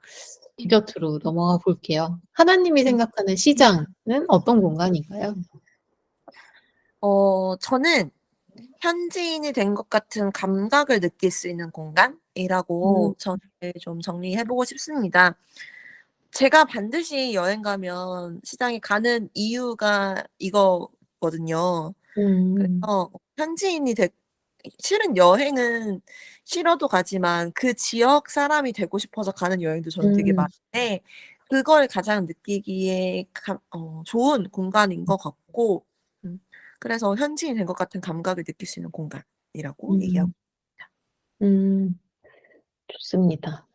Speaker 2: 디저트로 넘어가 볼게요. 하나님이
Speaker 1: 음.
Speaker 2: 생각하는 시장은 어떤 공간인가요?
Speaker 1: 저는 현지인이 된 것 같은 감각을 느낄 수 있는
Speaker 2: 음.
Speaker 1: 공간이라고 정의를 좀 정리해 보고 싶습니다. 제가 반드시 여행 가면 시장에 가는 이유가 이거거든요.
Speaker 2: 음.
Speaker 1: 그래서 현지인이 되 실은 여행은 싫어도 가지만 그 지역 사람이 되고 싶어서 가는 여행도 저는 되게
Speaker 2: 음.
Speaker 1: 많은데 그걸 가장 느끼기에 좋은 공간인 것 같고 음 그래서 현지인 된 것 같은 감각을 느낄 수 있는 공간이라고 얘기하고
Speaker 2: 음. 음. 좋습니다.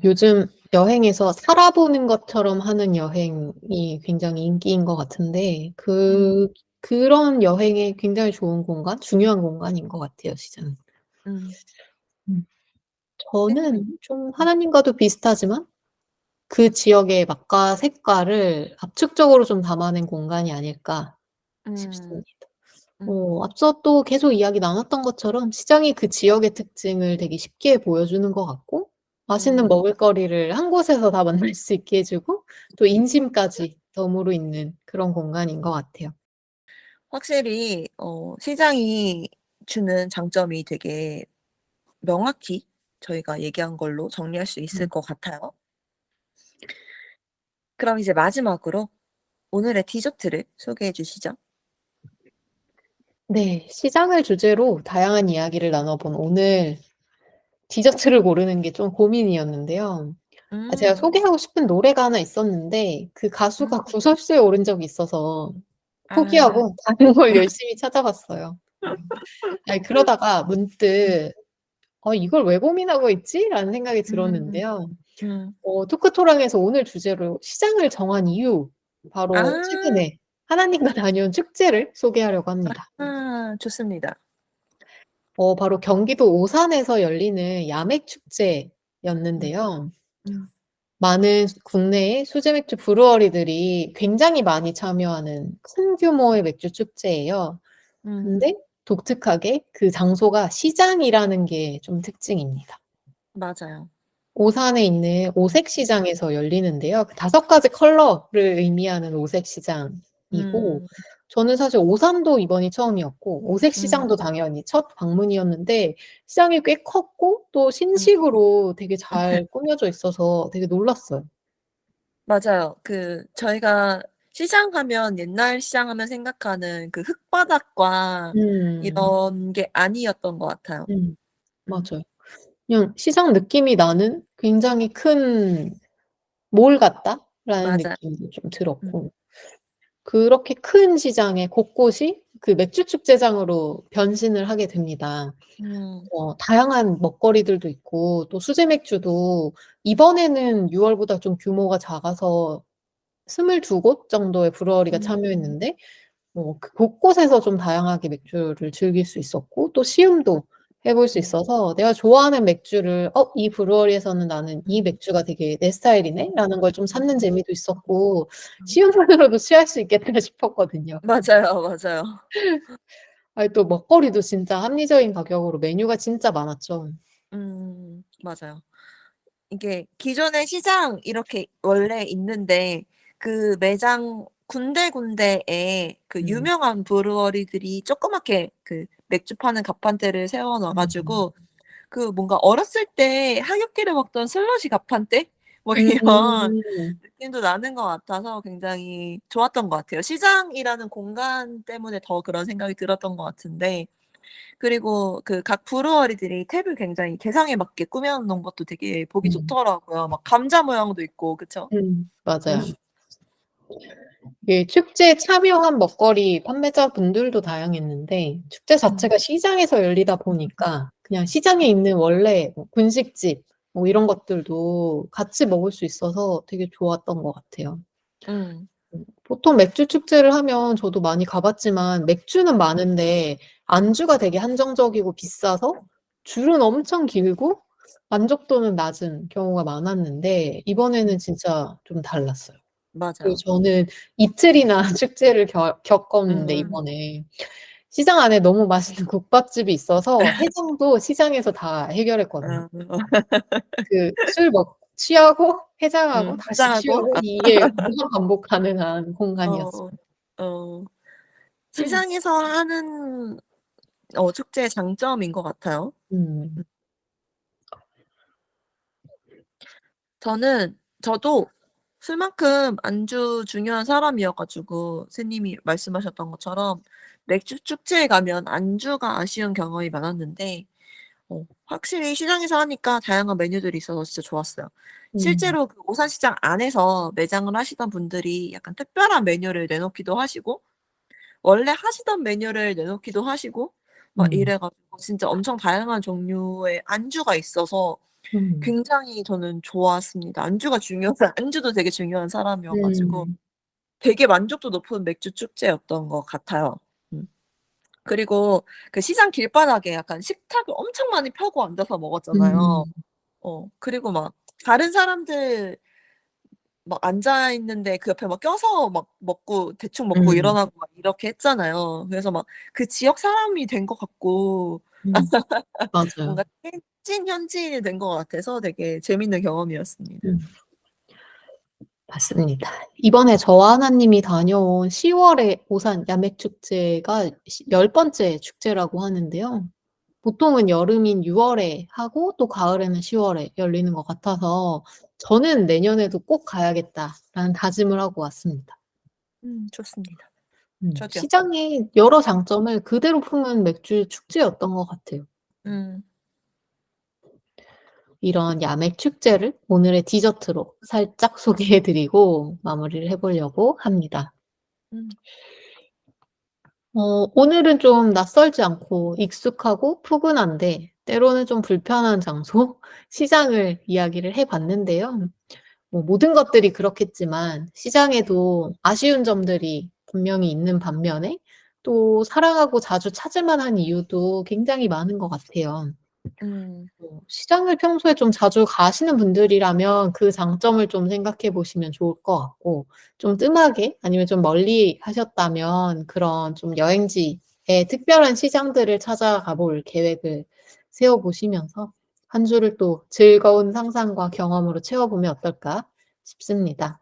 Speaker 2: 요즘 여행에서 살아보는 것처럼 하는 여행이 굉장히 인기인 것 같은데
Speaker 1: 음
Speaker 2: 그런 여행에 굉장히 좋은 공간, 중요한 공간인 것 같아요, 시장은.
Speaker 1: 음.
Speaker 2: 음.
Speaker 1: 음.
Speaker 2: 저는 좀 하나님과도 비슷하지만 그 지역의 맛과 색깔을 압축적으로 좀 담아낸 공간이 아닐까
Speaker 1: 음.
Speaker 2: 싶습니다.
Speaker 1: 음.
Speaker 2: 앞서 또 계속 이야기 나눴던 것처럼 시장이 그 지역의 특징을 되게 쉽게 보여주는 것 같고 맛있는
Speaker 1: 음.
Speaker 2: 먹을거리를 한 곳에서 다 만날 수 있게 해 주고 또 인심까지 덤으로 있는 그런 공간인 것 같아요.
Speaker 1: 확실히 시장이 주는 장점이 되게 명확히 저희가 얘기한 걸로 정리할 수 있을
Speaker 2: 음.
Speaker 1: 것 같아요. 그럼 이제 마지막으로 오늘의 디저트를 소개해 주시죠.
Speaker 2: 네. 시장을 주제로 다양한 이야기를 나눠 본 오늘 디저트를 고르는 게 좀 고민이었는데요. 제가
Speaker 1: 음.
Speaker 2: 소개하고 싶은 노래가 하나 있었는데 그 가수가
Speaker 1: 음.
Speaker 2: 구설수에 오른 적이 있어서
Speaker 1: 아.
Speaker 2: 포기하고 다른 걸 열심히 찾아봤어요. 아니 그러다가 문득 '이걸 왜 고민하고 있지?'라는 생각이
Speaker 1: 음.
Speaker 2: 들었는데요.
Speaker 1: 음.
Speaker 2: 토크토랑에서 오늘 주제로 시장을 정한 이유 바로
Speaker 1: 아.
Speaker 2: 최근에 하나님과 다녀온 축제를 소개하려고 합니다.
Speaker 1: 좋습니다.
Speaker 2: 바로 경기도 오산에서 열리는 야맥
Speaker 1: 음.
Speaker 2: 축제였는데요.
Speaker 1: 음.
Speaker 2: 많은 국내의 수제 맥주 브루어리들이 굉장히 많이 참여하는 큰 규모의 맥주 축제예요.
Speaker 1: 음.
Speaker 2: 근데 독특하게 그 장소가 시장이라는 게 좀 특징입니다.
Speaker 1: 맞아요.
Speaker 2: 오산에 있는
Speaker 1: 음.
Speaker 2: 오색시장에서 열리는데요. 그 5 가지 컬러를 의미하는 오색시장이고
Speaker 1: 음.
Speaker 2: 저는 사실 오산도 이번이 처음이었고
Speaker 1: 음.
Speaker 2: 오색시장도 당연히 첫 방문이었는데 시장이 꽤 컸고 또
Speaker 1: 음.
Speaker 2: 신식으로 되게 잘 꾸며져 있어서 되게 놀랐어요.
Speaker 1: 맞아요. 저희가 시장 하면 옛날 시장 하면 생각하는 그 흙바닥과
Speaker 2: 음.
Speaker 1: 이런 게 아니었던 것 같아요.
Speaker 2: 음.
Speaker 1: 음.
Speaker 2: 맞아요. 그냥 시장 느낌이 나는 굉장히 큰 몰 같다라는
Speaker 1: 맞아요.
Speaker 2: 느낌도 좀
Speaker 1: 음.
Speaker 2: 들었고 그렇게 큰 시장의 곳곳이 그 맥주 축제장으로 변신을 하게 됩니다.
Speaker 1: 음.
Speaker 2: 다양한 먹거리들도 있고 또 수제 맥주도 이번에는 6 월보다 좀 규모가 작아서 22곳 정도의 브루어리가
Speaker 1: 음.
Speaker 2: 참여했는데 그 곳곳에서 좀 다양하게 맥주를 즐길 수 있었고 또 시음도 해볼 수
Speaker 1: 음.
Speaker 2: 있어서 내가 좋아하는 맥주를 '이 브루어리에서는 나는 이
Speaker 1: 음.
Speaker 2: 맥주가 되게 내 스타일이네.'라는 걸 좀 찾는
Speaker 1: 음.
Speaker 2: 재미도 있었고
Speaker 1: 음.
Speaker 2: 시음만으로도 취할 수 있겠다 싶었거든요.
Speaker 1: 맞아요, 맞아요.
Speaker 2: 아니 또 먹거리도 진짜 합리적인 가격으로 메뉴가 진짜 많았죠.
Speaker 1: 맞아요. 이게 기존의 시장 이렇게 원래 있는데 그 매장 군데군데에 그
Speaker 2: 음.
Speaker 1: 유명한 브루어리들이 조그맣게 그 맥주 파는 가판대를 세워 놔
Speaker 2: 음.
Speaker 1: 가지고 그 뭔가 어렸을 때 하굣길에 먹던 슬러시 가판대 뭐 이런
Speaker 2: 음.
Speaker 1: 느낌도 나는 것 같아서 굉장히 좋았던 것 같아요. 시장이라는 공간 때문에 더 그런 생각이 들었던 것 같은데 그리고 그 각 브루어리들이 탭을 굉장히 개성에 맞게 꾸며 놓은 것도 되게 보기
Speaker 2: 음.
Speaker 1: 좋더라고요. 막 감자 모양도 있고 그쵸? 음.
Speaker 2: 맞아요. 이 축제에 참여한 먹거리 판매자분들도 다양했는데 축제
Speaker 1: 음.
Speaker 2: 자체가 시장에서 열리다 보니까 그냥 시장에 있는 원래 분식집 이런 것들도 같이 먹을 수 있어서 되게 좋았던 것 같아요.
Speaker 1: 음.
Speaker 2: 보통 맥주 축제를 하면 저도 많이 가 봤지만 맥주는 많은데 안주가 되게 한정적이고 비싸서 줄은 엄청 길고 만족도는 낮은 경우가 많았는데
Speaker 1: 음.
Speaker 2: 이번에는 진짜 좀 달랐어요. 그리고
Speaker 1: 맞아요.
Speaker 2: 저는 이틀이나 축제를 겪었는데
Speaker 1: 음.
Speaker 2: 이번에 시장 안에 너무 맛있는 국밥집이 있어서 해장도 시장에서 다 해결했거든요.
Speaker 1: 어.
Speaker 2: 그 술 취하고 해장하고 다시
Speaker 1: 포장하고.
Speaker 2: 취하고 이게 무한 반복 가능한 공간이었어요.
Speaker 1: 어. 어. 시장에서 하는 축제의 장점인 것 같아요.
Speaker 2: 음.
Speaker 1: 저도 술만큼 안주 중요한 사람이어 가지고 선생님이 말씀하셨던 것처럼 맥주 축제에 가면 안주가 아쉬운 경험이 많았는데 확실히 시장에서 하니까 다양한 메뉴들이 있어서 진짜 좋았어요.
Speaker 2: 음.
Speaker 1: 실제로 그 오산시장 안에서 매장을 하시던 분들이 약간 특별한 메뉴를 내놓기도 하시고 원래 하시던 메뉴를 내놓기도 하시고 막
Speaker 2: 음.
Speaker 1: 이래 가지고 진짜 엄청 다양한 종류의 안주가 있어서
Speaker 2: 음.
Speaker 1: 굉장히 저는 좋았습니다. 안주도 되게 중요한 사람이어 가지고
Speaker 2: 음.
Speaker 1: 되게 만족도 높은 맥주 축제였던 것 같아요. 음. 그리고 그 시장 길바닥에 약간 식탁을 엄청 많이 펴고 앉아서 먹었잖아요.
Speaker 2: 음.
Speaker 1: 그리고 막 다른 사람들 막 앉아 있는데 그 옆에 막 껴서 막 대충 먹고
Speaker 2: 음.
Speaker 1: 일어나고 막 이렇게 했잖아요. 그래서 막 그 지역 사람이 된 것 같고
Speaker 2: 음. 맞아요.
Speaker 1: 뭔가 찐 현지인이 된 것 같아서 되게 재밌는 경험이었습니다.
Speaker 2: 음. 맞습니다. 이번에 저와 하나님이 다녀온 10월에 오산 야맥축제가 10번째 축제라고 하는데요. 보통은 여름인 6월에 하고 또 가을에는 10월에 열리는 것 같아서 저는 '내년에도 꼭 가야겠다.'라는 다짐을 하고 왔습니다.
Speaker 1: 좋습니다.
Speaker 2: 음.
Speaker 1: 저도요.
Speaker 2: 시장의 여러 장점을 그대로 품은 맥주 축제였던 것 같아요.
Speaker 1: 음.
Speaker 2: 이런 야맥 축제를 오늘의 디저트로 살짝 소개해 드리고 마무리를 해 보려고 합니다.
Speaker 1: 음.
Speaker 2: 오늘은 좀 낯설지 않고 익숙하고 푸근한데 때로는 좀 불편한 장소 시장을 이야기를 해 봤는데요. 뭐 모든 것들이 그렇겠지만 시장에도 아쉬운 점들이 분명히 있는 반면에 또 사랑하고 자주 찾을 만한 이유도 굉장히 많은 것 같아요.
Speaker 1: 음.
Speaker 2: 시장을 평소에 좀 자주 가시는 분들이라면 그 장점을 좀 생각해 보시면 좋을 것 같고 좀 뜸하게 아니면 좀 멀리 하셨다면 그런 좀 여행지의 특별한 시장들을 찾아가 볼 계획을 세워 보시면서 한 주를 또 즐거운 상상과 경험으로 채워 보면 어떨까 싶습니다.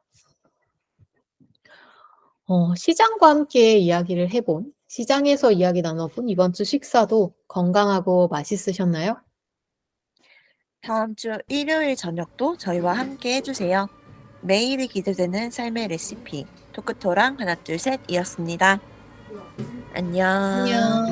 Speaker 2: 시장과 함께 이야기를 해본 시장에서 이야기 나눠 본 이번 주 식사도 건강하고 맛있으셨나요?
Speaker 1: 다음 주 일요일 저녁도 저희와 함께 해 주세요. 매일이 기대되는 삶의 레시피 토크토랑 하나 둘 셋이었습니다. 안녕.
Speaker 2: 안녕.